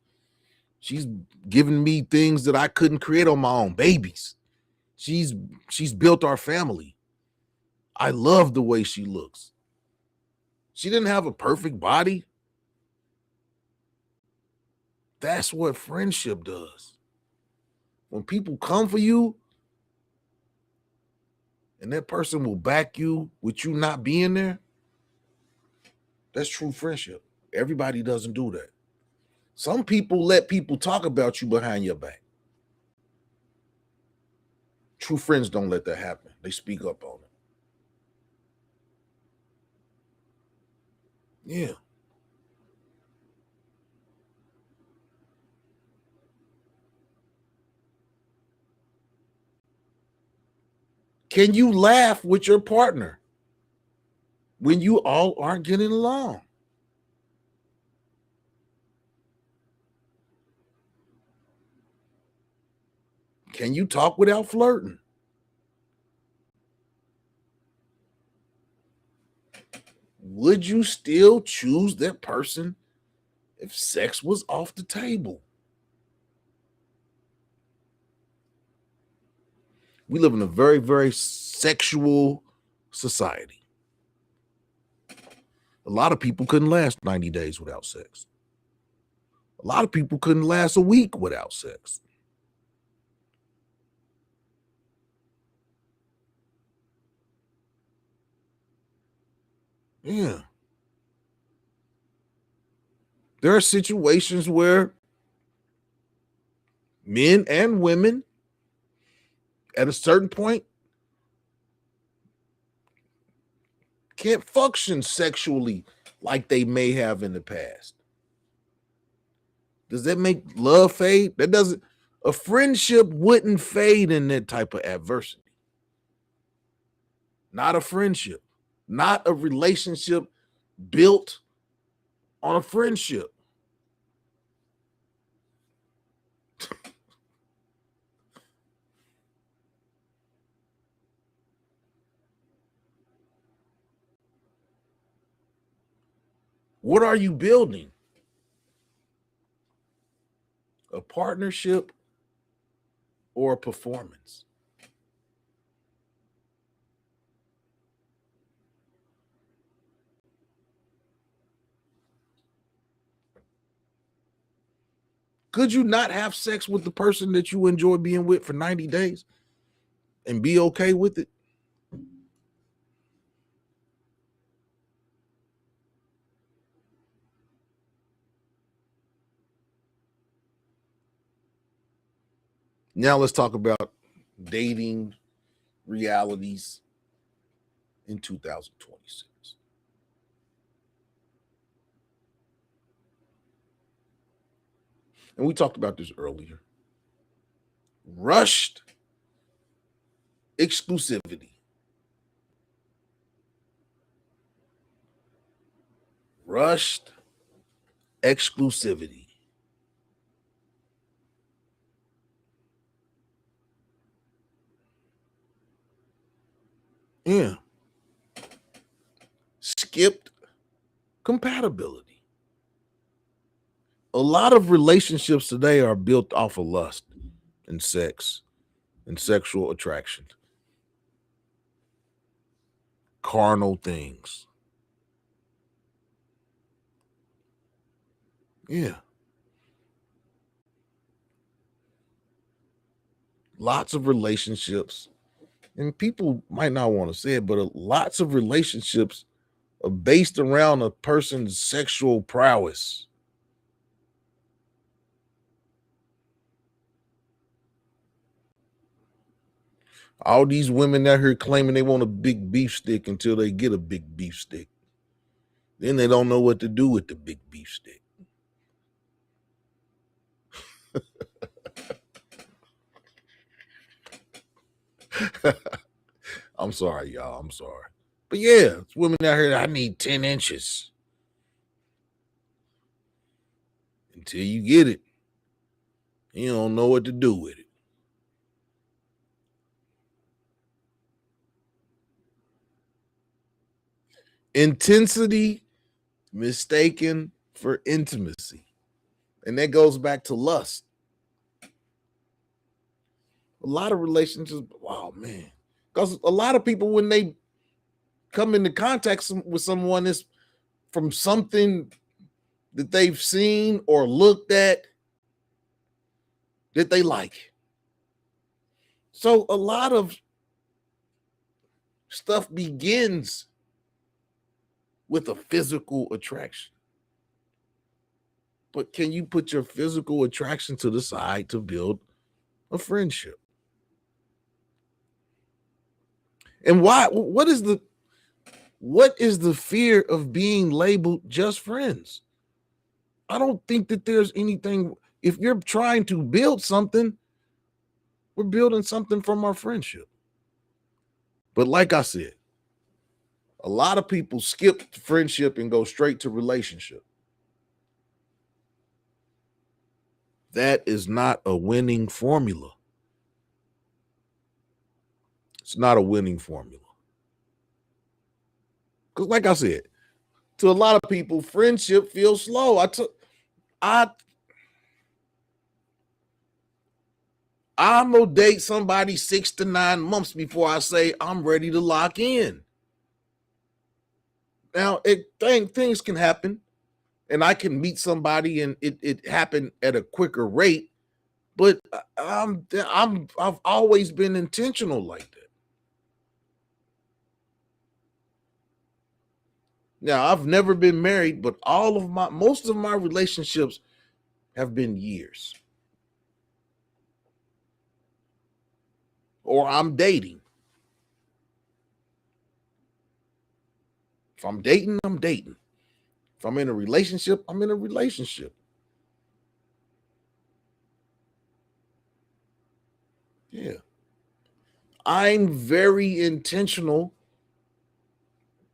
She's given me things that I couldn't create on my own. Babies. She's built our family. I love the way she looks. She didn't have a perfect body. That's what friendship does. When people come for you and that person will back you with you not being there, that's true friendship. Everybody doesn't do that. Some people let people talk about you behind your back. True friends don't let that happen. They speak up on it. Yeah. Can you laugh with your partner? when you all aren't getting along? Can you talk without flirting? Would you still choose that person if sex was off the table? We live in a very, very sexual society. A lot of people couldn't last 90 days without sex. A lot of people couldn't last a week without sex. Yeah. There are situations where men and women at a certain point can't function sexually like they may have in the past. Does that make love fade? That doesn't. A friendship wouldn't fade in that type of adversity. Not a friendship, not a relationship built on a friendship. What are you building? A partnership or a performance? Could you not have sex with the person that you enjoy being with for 90 days and be okay with it? Now let's talk about dating realities in 2026. And we talked about this earlier. Rushed exclusivity. Rushed exclusivity. Yeah. Skipped compatibility. A lot of relationships today are built off of lust and sex and sexual attraction, carnal things. Yeah. Lots of relationships, and people might not want to say it, but lots of relationships are based around a person's sexual prowess. All these women out here claiming they want a big beef stick until they get a big beef stick. Then they don't know what to do with the big beef stick. I'm sorry, y'all. I'm sorry. But yeah, it's women out here, I need 10 inches. Until you get it, you don't know what to do with it. Intensity mistaken for intimacy. And that goes back to lust. A lot of relationships, wow, man. Because a lot of people, when they come into contact with someone, is from something that they've seen or looked at that they like. So a lot of stuff begins with a physical attraction. But can you put your physical attraction to the side to build a friendship? And why? What is the fear of being labeled just friends? I don't think that there's anything. If you're trying to build something, we're building something from our friendship. But like I said, A lot of people skip friendship and go straight to relationship. That is not a winning formula. It's not a winning formula. Because like I said, to a lot of people, friendship feels slow. I'm gonna date somebody 6 to 9 months before I say I'm ready to lock in. Now, things can happen, and I can meet somebody and it happened at a quicker rate, but I've always been intentional like that. Now, I've never been married, but most of my relationships have been years. Or I'm dating. If I'm dating, I'm dating. If I'm in a relationship, I'm in a relationship. Yeah. I'm very intentional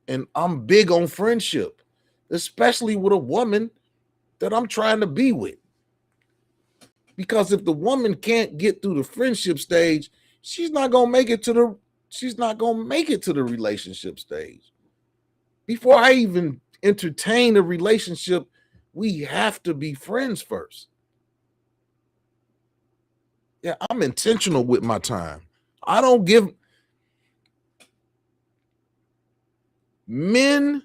and I'm big on friendship, especially with a woman that I'm trying to be with. Because if the woman can't get through the friendship stage, she's not going to make it to the relationship stage. Before I even entertain a relationship, we have to be friends first. Yeah, I'm intentional with my time. I don't give women,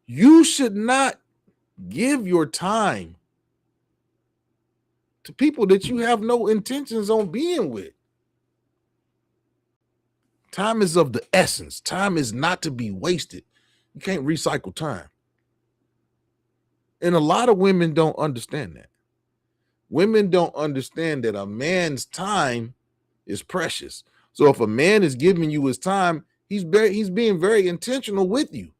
you should not give your time to people that you have no intentions on being with. Time is of the essence. Time is not to be wasted. You can't recycle time. And a lot of women don't understand that. Women don't understand that a man's time is precious. So if a man is giving you his time, he's being very intentional with you.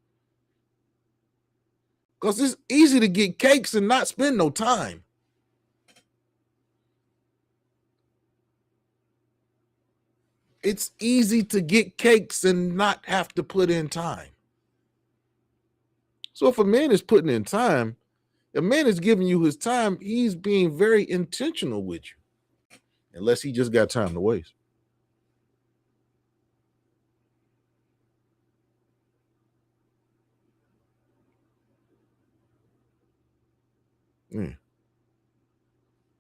Because it's easy to get cakes and not spend no time. It's easy to get cakes and not have to put in time. So if a man is putting in time, a man is giving you his time, he's being very intentional with you. Unless he just got time to waste.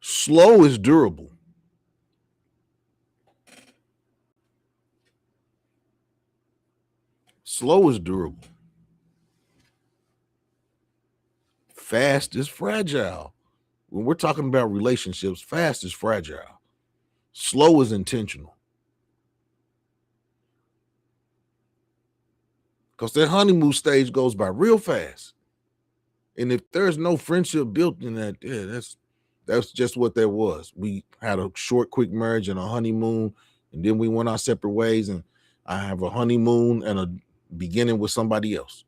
Slow is durable. Slow is durable. Fast is fragile. When we're talking about relationships, fast is fragile. Slow is intentional. Because that honeymoon stage goes by real fast. And if there's no friendship built in that, yeah, that's just what there was. We had a short, quick marriage and a honeymoon, and then we went our separate ways. And I have a honeymoon and a beginning with somebody else.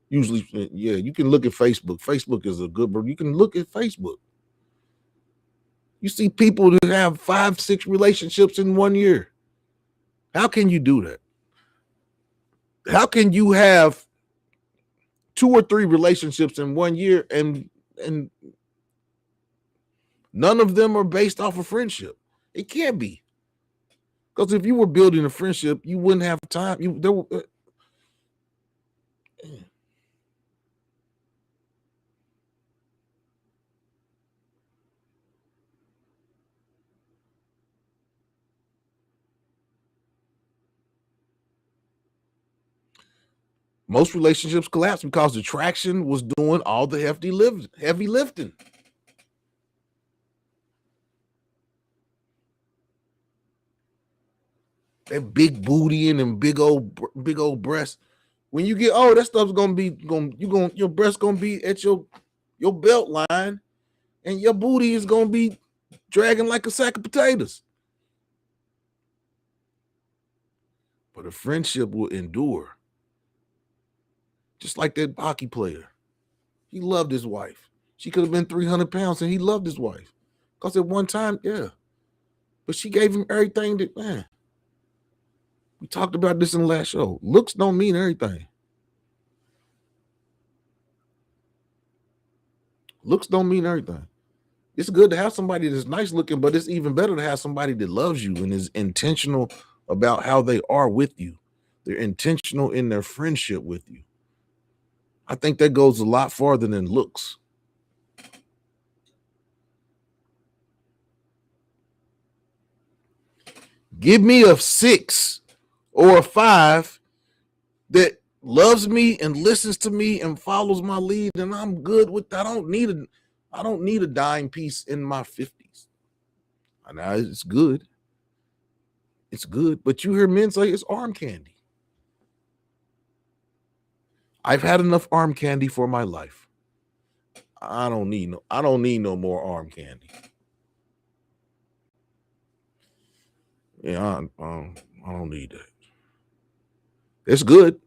Usually, yeah, you can look at Facebook. Facebook is a good, but you can look at Facebook. You see people that have 5, 6 relationships in 1 year. How can you do that? How can you have 2 or 3 relationships in 1 year and none of them are based off of friendship? It can't be. Because if you were building a friendship, you wouldn't have time. Most relationships collapse because attraction was doing all the heavy lifting. That big booty and big old breasts. When you get old, that stuff's your breast gonna be at your belt line, and your booty is gonna be dragging like a sack of potatoes. But a friendship will endure. Just like that hockey player. He loved his wife. She could have been 300 pounds and he loved his wife. Because at one time, yeah. But she gave him everything that, man. We talked about this in the last show. Looks don't mean everything. Looks don't mean everything. It's good to have somebody that's nice looking, but it's even better to have somebody that loves you and is intentional about how they are with you. They're intentional in their friendship with you. I think that goes a lot farther than looks. Give me a 6 or a 5 that loves me and listens to me and follows my lead, and I'm good with that. I don't need a dime piece in my 50s. I know it's good. It's good, but you hear men say it's arm candy. I've had enough arm candy for my life. I don't need no more arm candy. Yeah, I don't need that. It's good.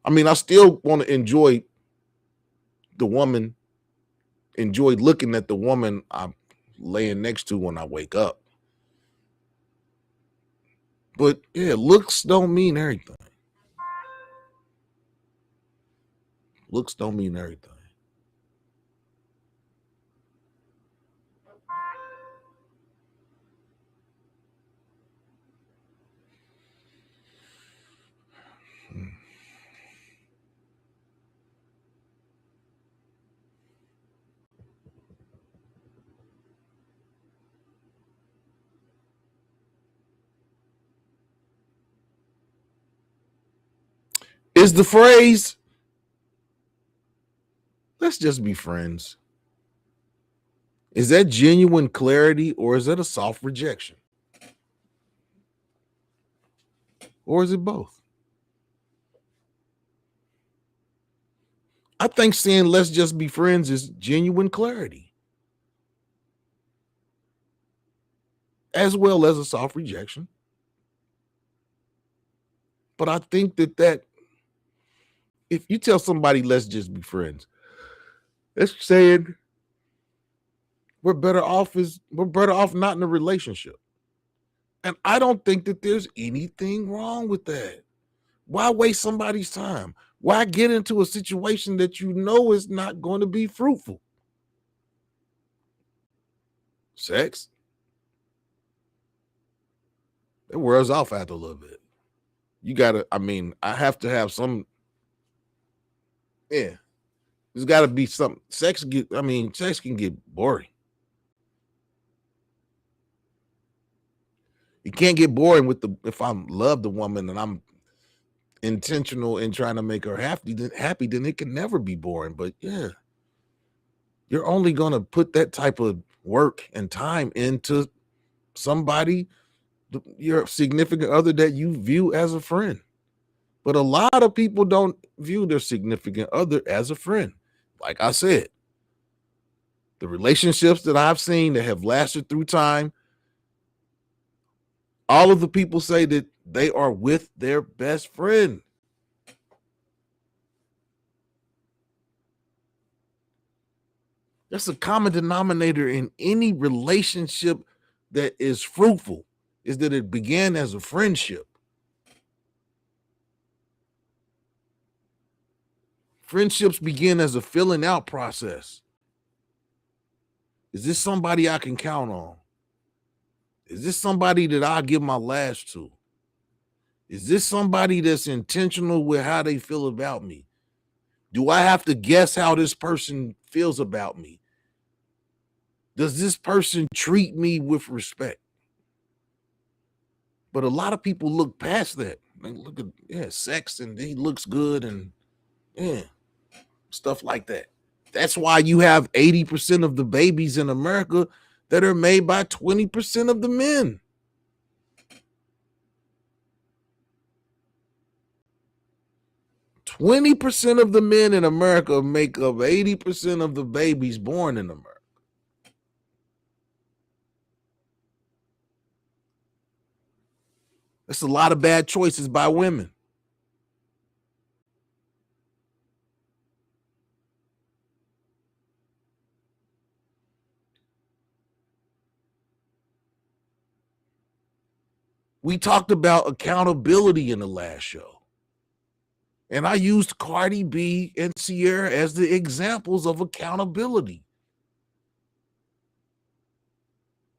I mean, I still want to enjoy looking at the woman I'm laying next to when I wake up. But yeah, looks don't mean everything. Looks don't mean everything. Is the phrase, let's just be friends, is that genuine clarity or is that a soft rejection? Or is it both? I think saying let's just be friends is genuine clarity, as well as a soft rejection. But I think that if you tell somebody let's just be friends, that's saying we're better off not in a relationship. And I don't think that there's anything wrong with that. Why waste somebody's time? Why get into a situation that you know is not going to be fruitful? Sex, it wears off after a little bit. You gotta, I have to have some, yeah. There's gotta be some sex can get boring. You can't get boring if I love the woman and I'm intentional in trying to make her happy, then it can never be boring. But yeah, you're only gonna put that type of work and time into somebody, your significant other that you view as a friend. But a lot of people don't view their significant other as a friend. Like I said, the relationships that I've seen that have lasted through time, all of the people say that they are with their best friend. That's a common denominator in any relationship that is fruitful, is that it began as a friendship. Friendships begin as a filling out process. Is this somebody I can count on? Is this somebody that I give my last to? Is this somebody that's intentional with how they feel about me? Do I have to guess how this person feels about me? Does this person treat me with respect? But a lot of people look past that. They look at sex and he looks good and stuff like that. That's why you have 80% of the babies in America that are made by 20% of the men. %20 of the men in America make up 80% of the babies born in America. That's a lot of bad choices by women. We talked about accountability in the last show. And I used Cardi B and Sierra as the examples of accountability.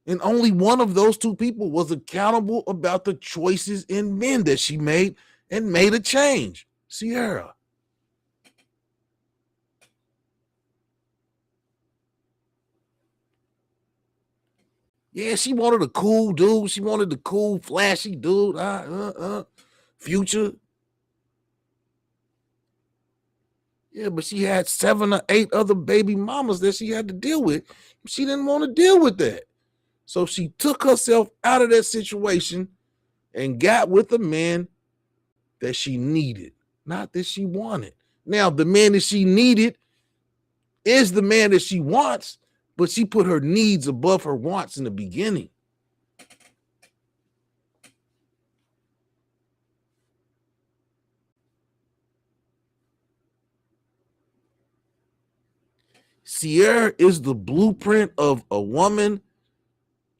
And only one of those two people was accountable about the choices in men that she made and made a change. Sierra. Yeah, she wanted a cool dude. She wanted the cool, flashy dude. Future. Yeah, but she had 7 or 8 other baby mamas that she had to deal with. She didn't want to deal with that. So she took herself out of that situation and got with a man that she needed, not that she wanted. Now, the man that she needed is the man that she wants, but she put her needs above her wants in the beginning. Sierra is the blueprint of a woman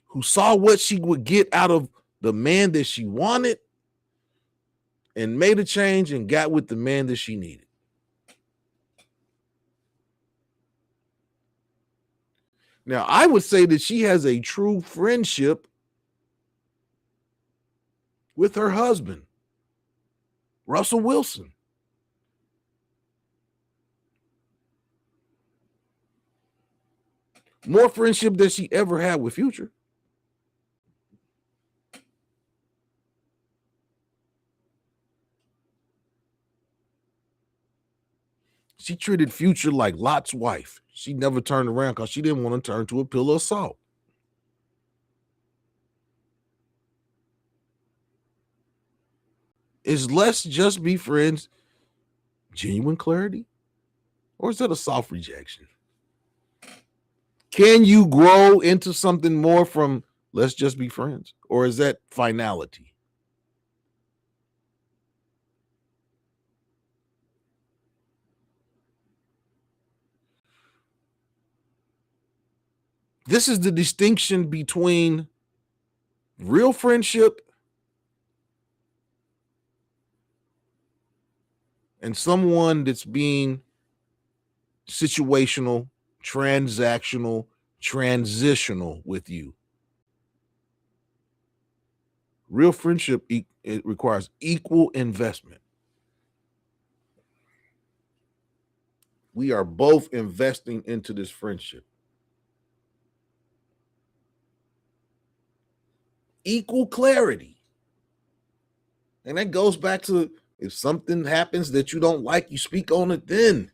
who saw what she would get out of the man that she wanted and made a change and got with the man that she needed. Now, I would say that she has a true friendship with her husband, Russell Wilson. More friendship than she ever had with Future. She treated Future like Lot's wife. She never turned around because she didn't want to turn to a pillar of salt. Is let's just be friends genuine clarity? Or is that a soft rejection? Can you grow into something more from let's just be friends? Or is that finality? This is the distinction between real friendship and someone that's being situational, transactional, transitional with you. Real friendship, it requires equal investment. We are both investing into this friendship. Equal clarity. And that goes back to if something happens that you don't like, you speak on it then.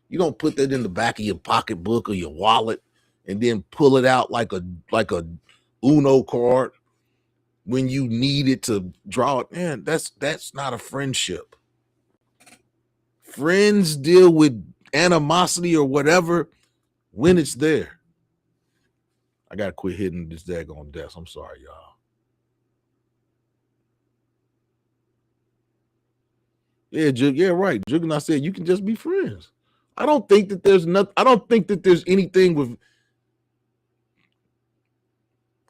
You don't put that in the back of your pocketbook or your wallet and then pull it out like a Uno card when you need it to draw it. Man, that's not a friendship. Friends deal with animosity or whatever when it's there. I gotta quit hitting this daggone desk. I'm sorry, y'all. Yeah, yeah, right. Jug and I said you can just be friends. I don't think that there's anything with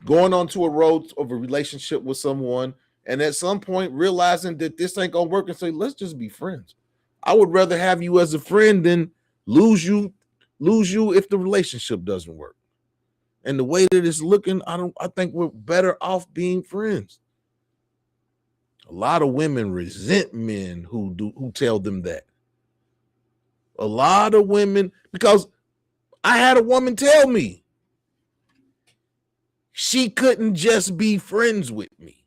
going onto a road of a relationship with someone and at some point realizing that this ain't gonna work and say, let's just be friends. I would rather have you as a friend than lose you if the relationship doesn't work. And the way that it's looking, I think we're better off being friends. A lot of women resent men who tell them that. A lot of women, because I had a woman tell me she couldn't just be friends with me.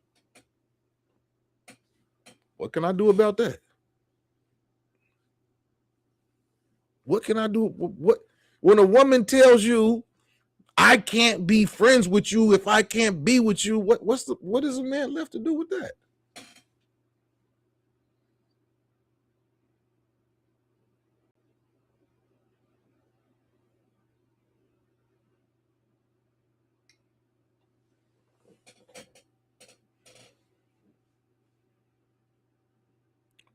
What can I do about that? What can I do? What when a woman tells you I can't be friends with you if I can't be with you, what is a man left to do with that?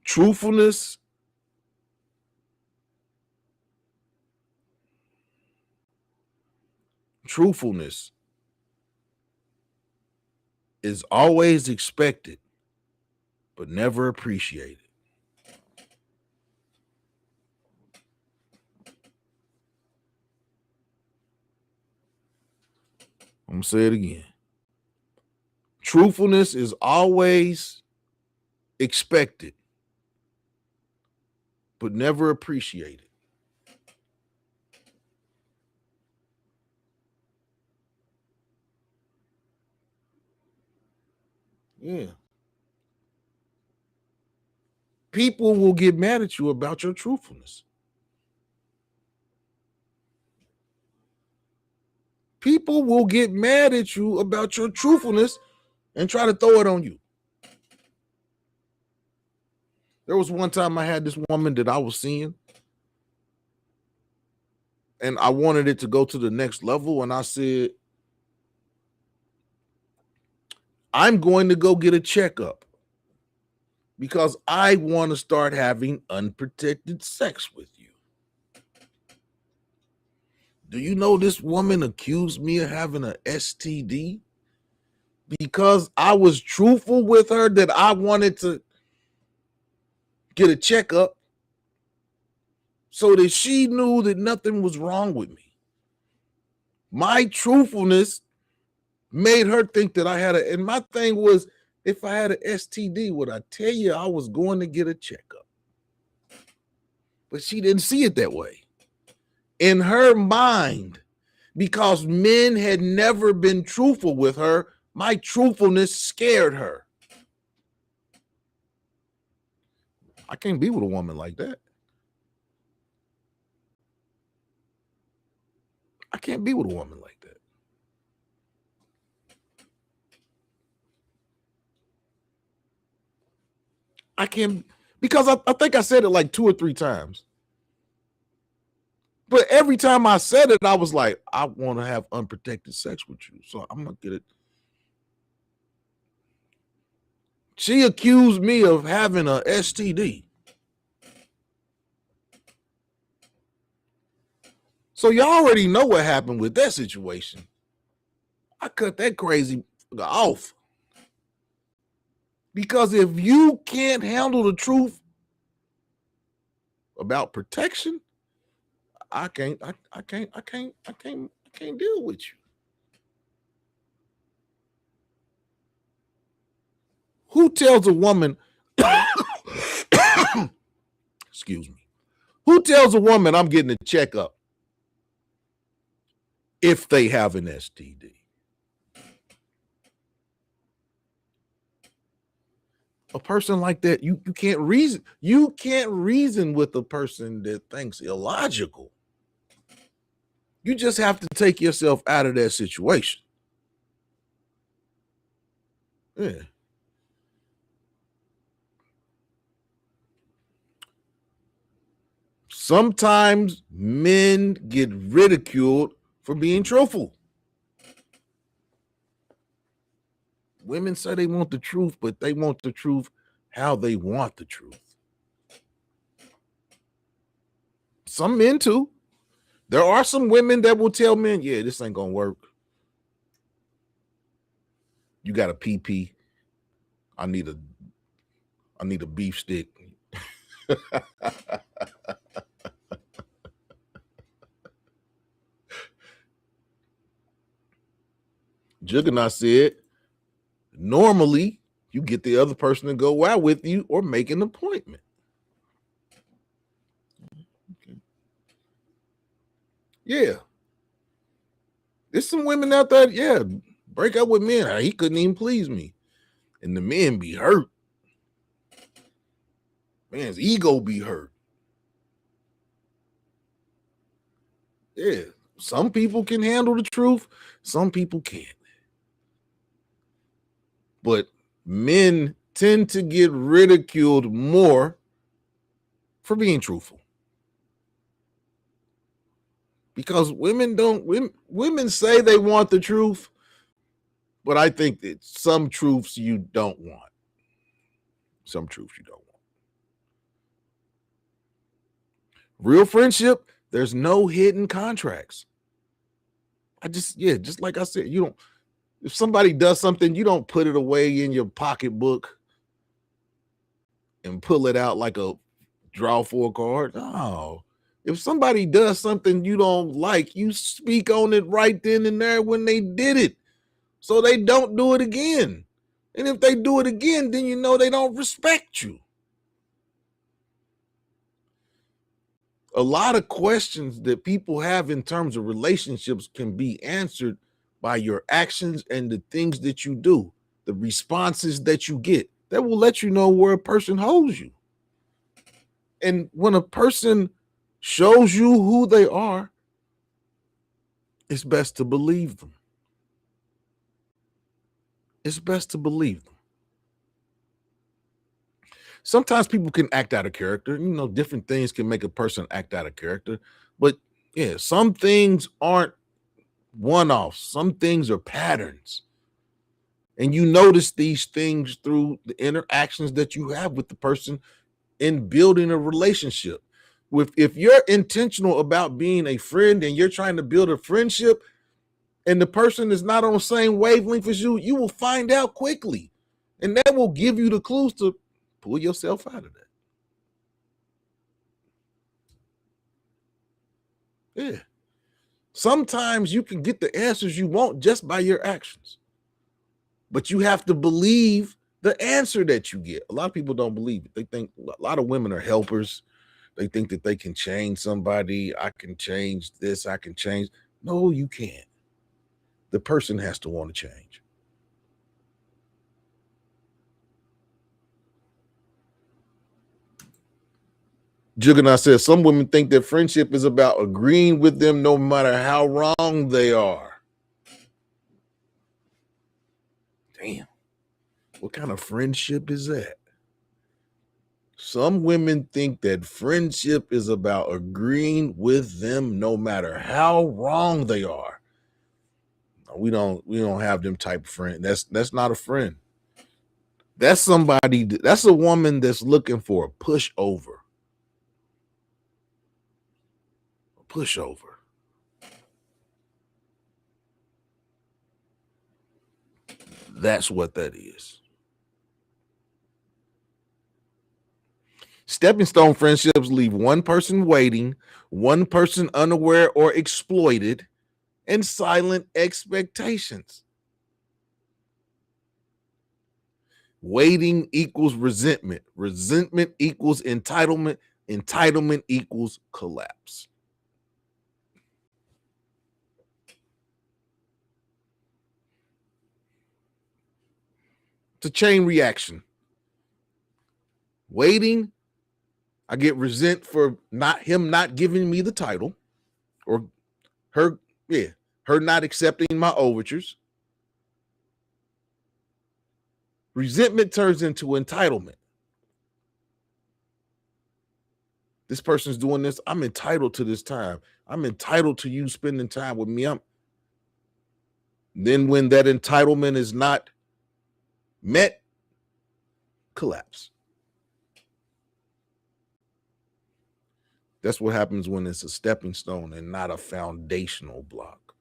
Truthfulness is always expected, but never appreciated. I'm going to say it again. Truthfulness is always expected, but never appreciated. Yeah. People will get mad at you about your truthfulness. People will get mad at you about your truthfulness and try to throw it on you. There was one time I had this woman that I was seeing, and I wanted it to go to the next level. And I said, I'm going to go get a checkup because I want to start having unprotected sex with you. Do you know this woman accused me of having an STD because I was truthful with her that I wanted to get a checkup so that she knew that nothing was wrong with me. My truthfulness made her think that I had and my thing was, if I had an STD, would I tell you I was going to get a checkup? But she didn't see it that way. In her mind, because men had never been truthful with her, my truthfulness scared her. I can't be with a woman like that. I can't be with a woman like that. I can't, because I think I said it like 2 or 3 times. But every time I said it, I was like, I want to have unprotected sex with you. So I'm going to get it. She accused me of having a STD. So you already know what happened with that situation. I cut that crazy off. Because if you can't handle the truth about protection, I can't deal with you. Who tells a woman, excuse me, who tells a woman I'm getting a checkup if they have an STD? A person like that, you can't reason. You can't reason with a person that thinks illogical. You just have to take yourself out of that situation. Yeah. Sometimes men get ridiculed for being truthful. Women say they want the truth, but they want the truth how they want the truth. Some men too. There are some women that will tell men, yeah, this ain't gonna work. You got a PP. I need a beef stick. Juggernaut said, normally you get the other person to go out with you or make an appointment. Okay. Yeah. There's some women out there, yeah, break up with men. He couldn't even please me. And the men be hurt. Man's ego be hurt. Yeah. Some people can handle the truth. Some people can't. But men tend to get ridiculed more for being truthful. Because women say they want the truth, but I think that some truths you don't want. Some truths you don't want. Real friendship, there's no hidden contracts. Just like I said, If somebody does something, you don't put it away in your pocketbook and pull it out like a draw for a card. No. If somebody does something you don't like, you speak on it right then and there when they did it, so they don't do it again. And if they do it again, then you know they don't respect you. A lot of questions that people have in terms of relationships can be answered by your actions and the things that you do, the responses that you get. That will let you know where a person holds you. And when a person shows you who they are, it's best to believe them. It's best to believe them. Sometimes people can act out of character. You know, different things can make a person act out of character. But yeah, some things aren't one-offs. Some things are patterns. And you notice these things through the interactions that you have with the person in building a relationship. If you're intentional about being a friend and you're trying to build a friendship and the person is not on the same wavelength as you, you will find out quickly. And that will give you the clues to pull yourself out of that. Yeah. Sometimes you can get the answers you want just by your actions. But you have to believe the answer that you get. A lot of people don't believe it. They think a lot of women are helpers. They think that they can change somebody. I can change this. I can change. No, you can't. The person has to want to change. Juggernaut says some women think that friendship is about agreeing with them no matter how wrong they are. Damn. What kind of friendship is that? Some women think that friendship is about agreeing with them no matter how wrong they are. We don't have them type of friend. That's not a friend. That's somebody, that's a woman that's looking for a pushover. A pushover. That's what that is. Stepping stone friendships leave one person waiting, one person unaware or exploited, and silent expectations. Waiting equals resentment. Resentment equals entitlement. Entitlement equals collapse. It's a chain reaction. Waiting, I get resent for him not giving me the title, or her not accepting my overtures. Resentment turns into entitlement. This person's doing this. I'm entitled to this time. I'm entitled to you spending time with me. Then when that entitlement is not met, collapse. That's what happens when it's a stepping stone and not a foundational block.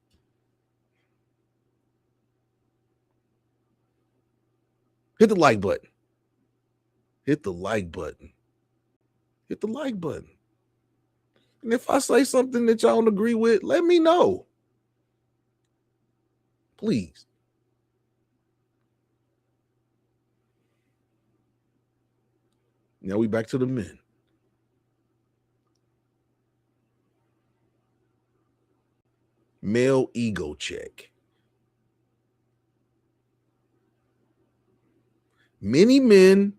Hit the like button. Hit the like button. Hit the like button. And if I say something that y'all don't agree with, let me know. Please. Now we back to the men. Male ego check. Many men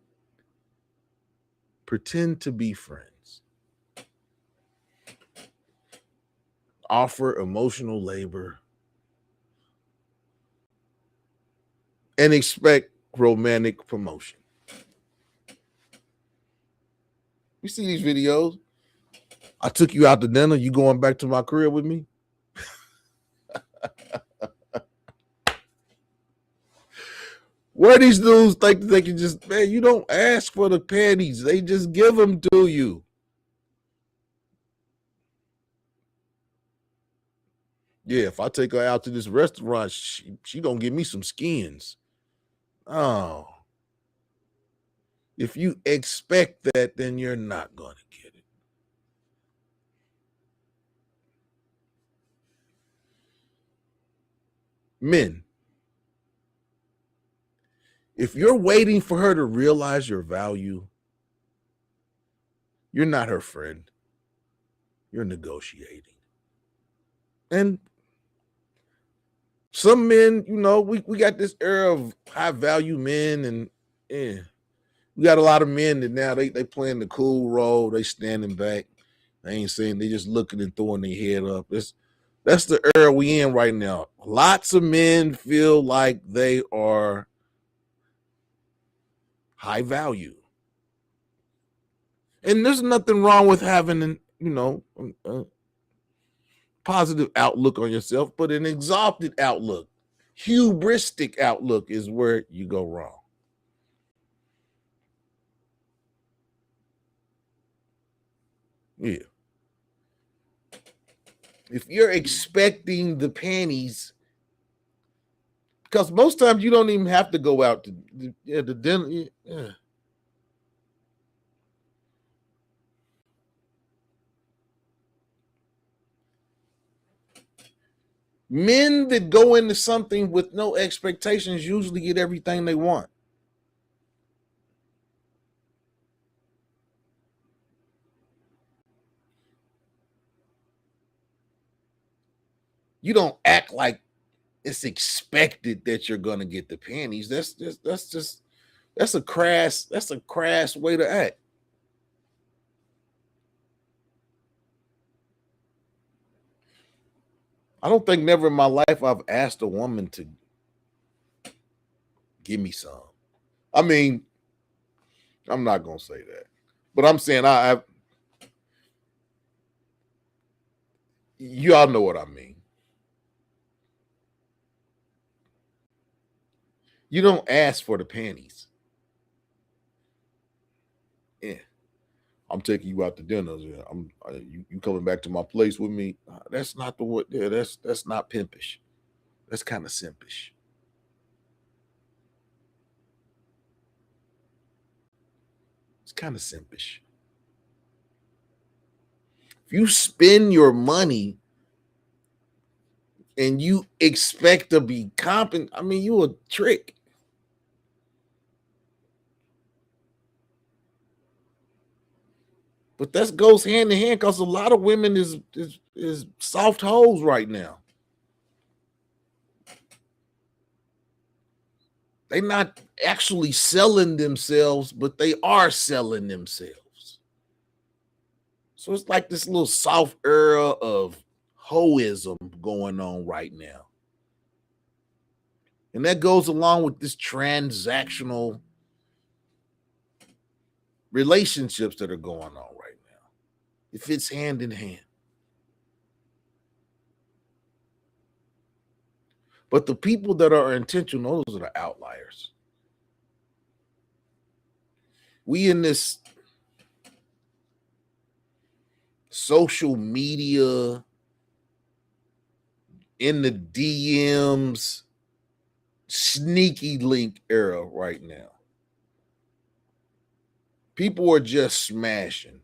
pretend to be friends, offer emotional labor, and expect romantic promotion. You see these videos? I took you out to dinner. You going back to my crib with me? Where these dudes think they can just, man, you don't ask for the panties. They just give them to you. Yeah, if I take her out to this restaurant, she gonna give me some skins. Oh, if you expect that, then you're not gonna get it. Men, if you're waiting for her to realize your value, you're not her friend. You're negotiating. And some men, we got this era of high value men, and yeah, we got a lot of men that now they playing the cool role. They standing back. They ain't saying, they just looking and throwing their head up. That's the era we in right now. Lots of men feel like they are high value. And there's nothing wrong with having a positive outlook on yourself, but an exalted outlook, hubristic outlook is where you go wrong. Yeah. If you're expecting the panties, because most times you don't even have to go out to the dinner. Yeah. Men that go into something with no expectations usually get everything they want. You don't act like it's expected that you're gonna get the panties. That's a crass way to act. I don't think never in my life I've asked a woman to give me some. I mean, I'm not gonna say that, but I'm saying I you all know what I mean. You don't ask for the panties. Yeah, I'm taking you out to dinner. Yeah, you coming back to my place with me? That's not the word. Yeah, that's not pimpish. That's kind of simpish. It's kind of simpish. If you spend your money and you expect to be competent, I mean, you a trick. But that goes hand in hand because a lot of women is soft hoes right now. They're not actually selling themselves, but they are selling themselves. So it's like this little soft era of hoism going on right now. And that goes along with this transactional relationships that are going on right now. It fits hand in hand. But the people that are intentional, those are the outliers. We in this social media, in the DMs, sneaky link era right now. People are just smashing.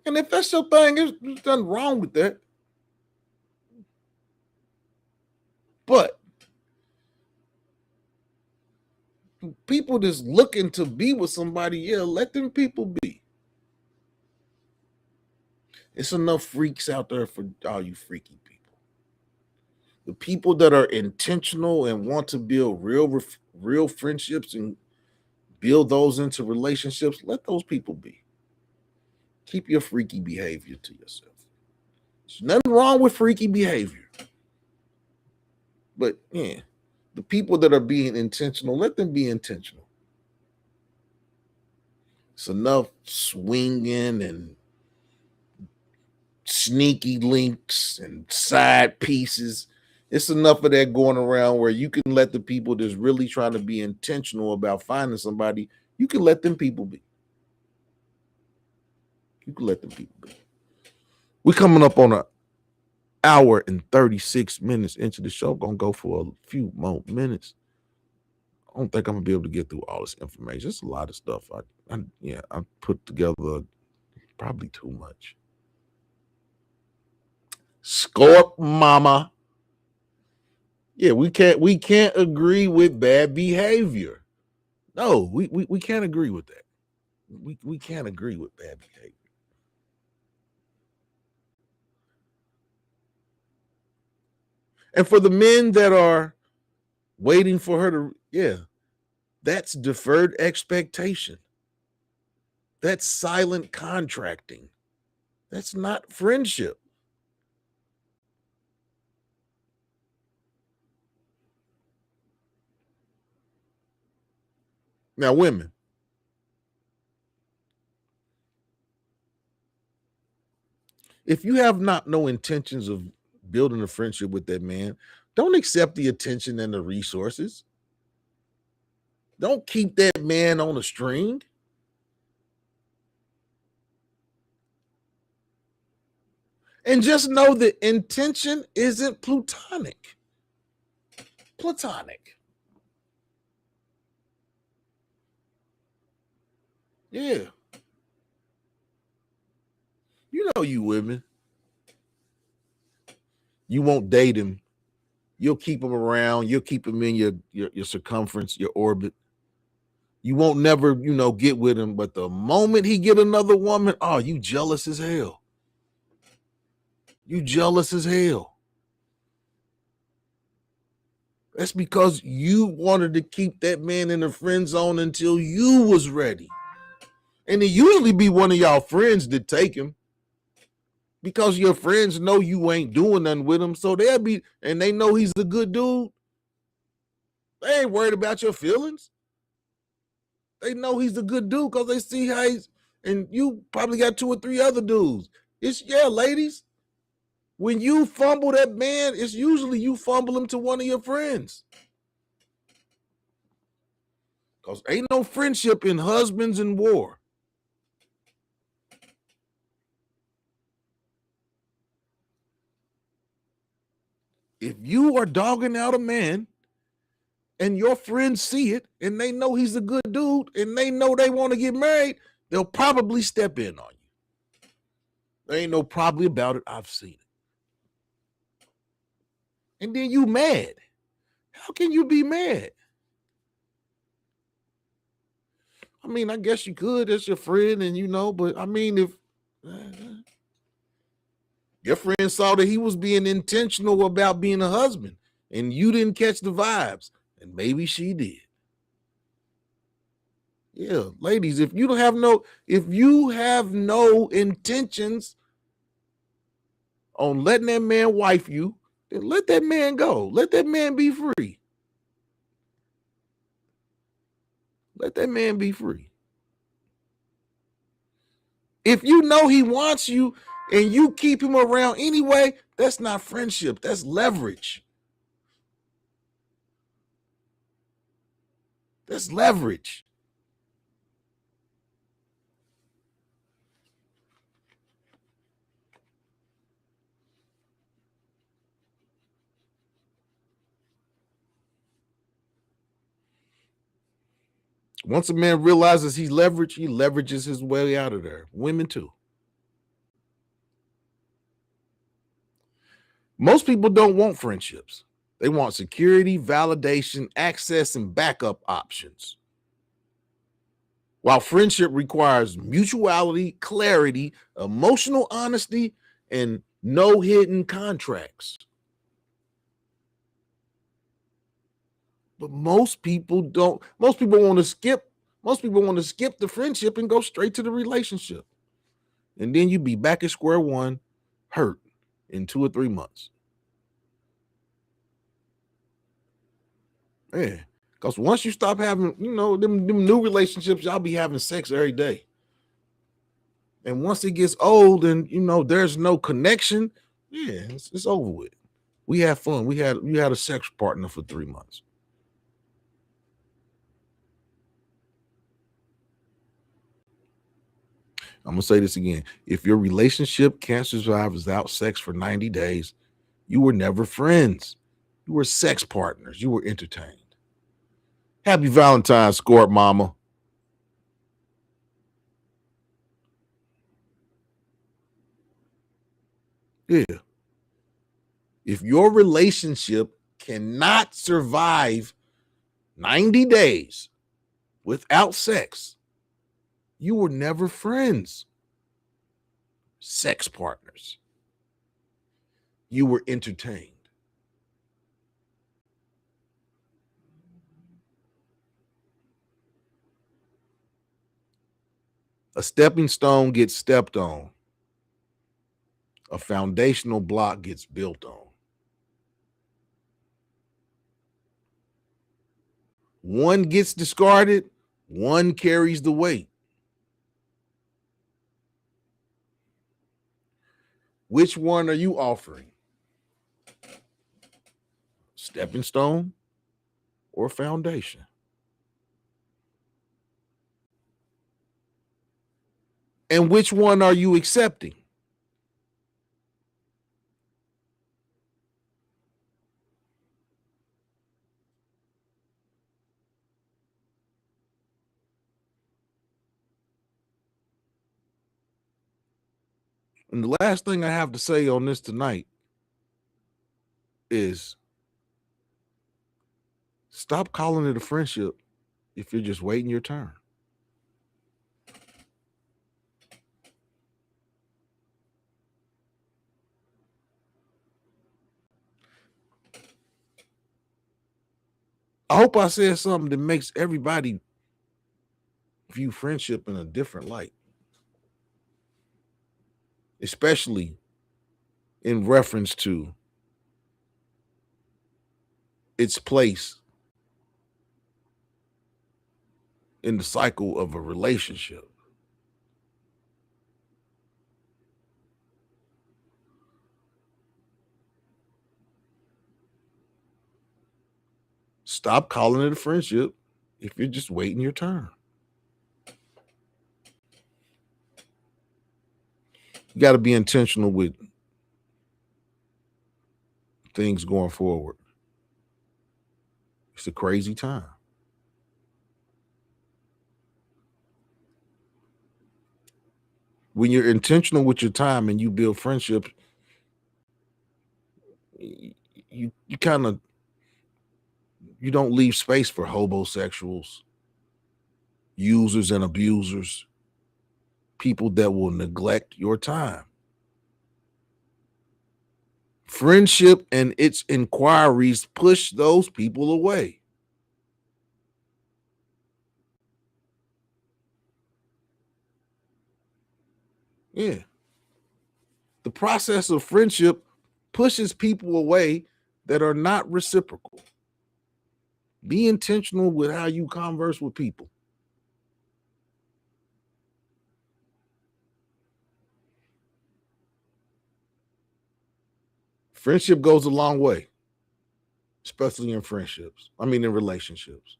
And if that's your thing, there's nothing wrong with that. But people that's looking to be with somebody, yeah, let them people be. It's enough freaks out there for all you freaky people. The people that are intentional and want to build real friendships and build those into relationships, let those people be. Keep your freaky behavior to yourself. There's nothing wrong with freaky behavior. But yeah, the people that are being intentional, let them be intentional. It's enough swinging and sneaky links and side pieces. It's enough of that going around where you can let the people that's really trying to be intentional about finding somebody, you can let them people be. You can let them people be. We're coming up on an hour and 36 minutes into the show. Gonna go for a few more minutes. I don't think I'm gonna be able to get through all this information. It's a lot of stuff. I put together probably too much. Scorp mama. Yeah, we can't agree with bad behavior. No, we can't agree with that. We can't agree with bad behavior. And for the men that are waiting for her to, that's deferred expectation. That's silent contracting. That's not friendship. Now, women, if you have no intentions of building a friendship with that man, don't accept the attention and the resources. Don't keep that man on a string. And just know that intention isn't platonic. Platonic. Yeah. You know you women. You won't date him. You'll keep him around. You'll keep him in your circumference, your orbit. You won't never, get with him. But the moment he get another woman, oh, you jealous as hell. You jealous as hell. That's because you wanted to keep that man in the friend zone until you was ready. And it usually be one of y'all friends that take him because your friends know you ain't doing nothing with him. So and they know he's a good dude. They ain't worried about your feelings. They know he's a good dude because they see how and you probably got 2 or 3 other dudes. Ladies. When you fumble that man, it's usually you fumble him to one of your friends. Because ain't no friendship in husbands in war. If you are dogging out a man and your friends see it and they know he's a good dude and they know they want to get married, they'll probably step in on you. There ain't no probably about it. I've seen it. And then you mad. How can you be mad? I mean, I guess you could. That's your friend, and but I mean, if your friend saw that he was being intentional about being a husband and you didn't catch the vibes, and maybe she did. Yeah, ladies, if you have no intentions on letting that man wife you, then let that man go. Let that man be free. Let that man be free. If you know he wants you and you keep him around anyway, that's not friendship. That's leverage. That's leverage. Once a man realizes he's leveraged, he leverages his way out of there. Women too. Most people don't want friendships. They want security, validation, access, and backup options. While friendship requires mutuality, clarity, emotional honesty, and no hidden contracts. But most people don't. Most people want to skip the friendship and go straight to the relationship. And then you be back at square one, hurt in 2 or 3 months. Yeah. Because once you stop having, them new relationships, y'all be having sex every day. And once it gets old and, there's no connection, it's over with. We had fun. You had a sex partner for 3 months. I'm going to say this again. If your relationship can't survive without sex for 90 days, you were never friends. You were sex partners. You were entertained. Happy Valentine's, Squirt Mama. Yeah. If your relationship cannot survive 90 days without sex, you were never friends. Sex partners. You were entertained. A stepping stone gets stepped on. A foundational block gets built on. One gets discarded, one carries the weight. Which one are you offering? Stepping stone or foundation? And which one are you accepting? And the last thing I have to say on this tonight is stop calling it a friendship if you're just waiting your turn. I hope I said something that makes everybody view friendship in a different light, especially in reference to its place in the cycle of a relationship. Stop calling it a friendship if you're just waiting your turn. You got to be intentional with things going forward. It's a crazy time. When you're intentional with your time and you build friendships, you kind of, you don't leave space for homosexuals, users and abusers, people that will neglect your time. Friendship and its inquiries push those people away. Yeah. The process of friendship pushes people away that are not reciprocal. Be intentional with how you converse with people. Friendship goes a long way, especially in in relationships.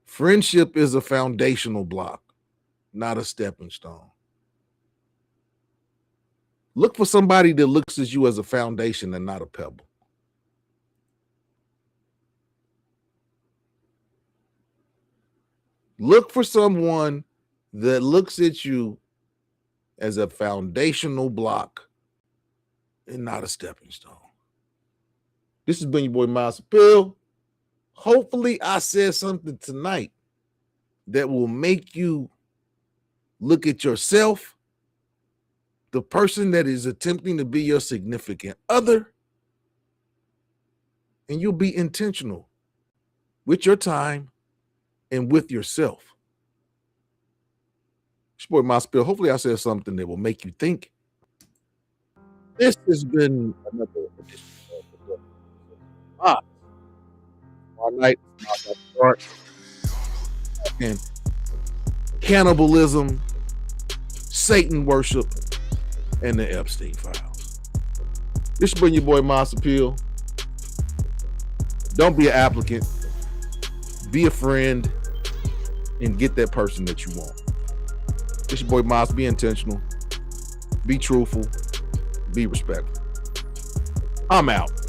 Friendship is a foundational block, not a stepping stone. Look for somebody that looks at you as a foundation and not a pebble. Look for someone that looks at you as a foundational block and not a stepping stone. This has been your boy Maas. Hopefully I said something tonight that will make you look at yourself, the person that is attempting to be your significant other, and you'll be intentional with your time and with yourself. It's your boy Maas. Hopefully I said something that will make you think. This has been another edition of Maas. All night, and cannibalism, Satan worship, and the Epstein files. This has been your boy Maas. Don't be an applicant. Be a friend and get that person that you want. It's your boy Maas. Be intentional. Be truthful. Be respectful. I'm out.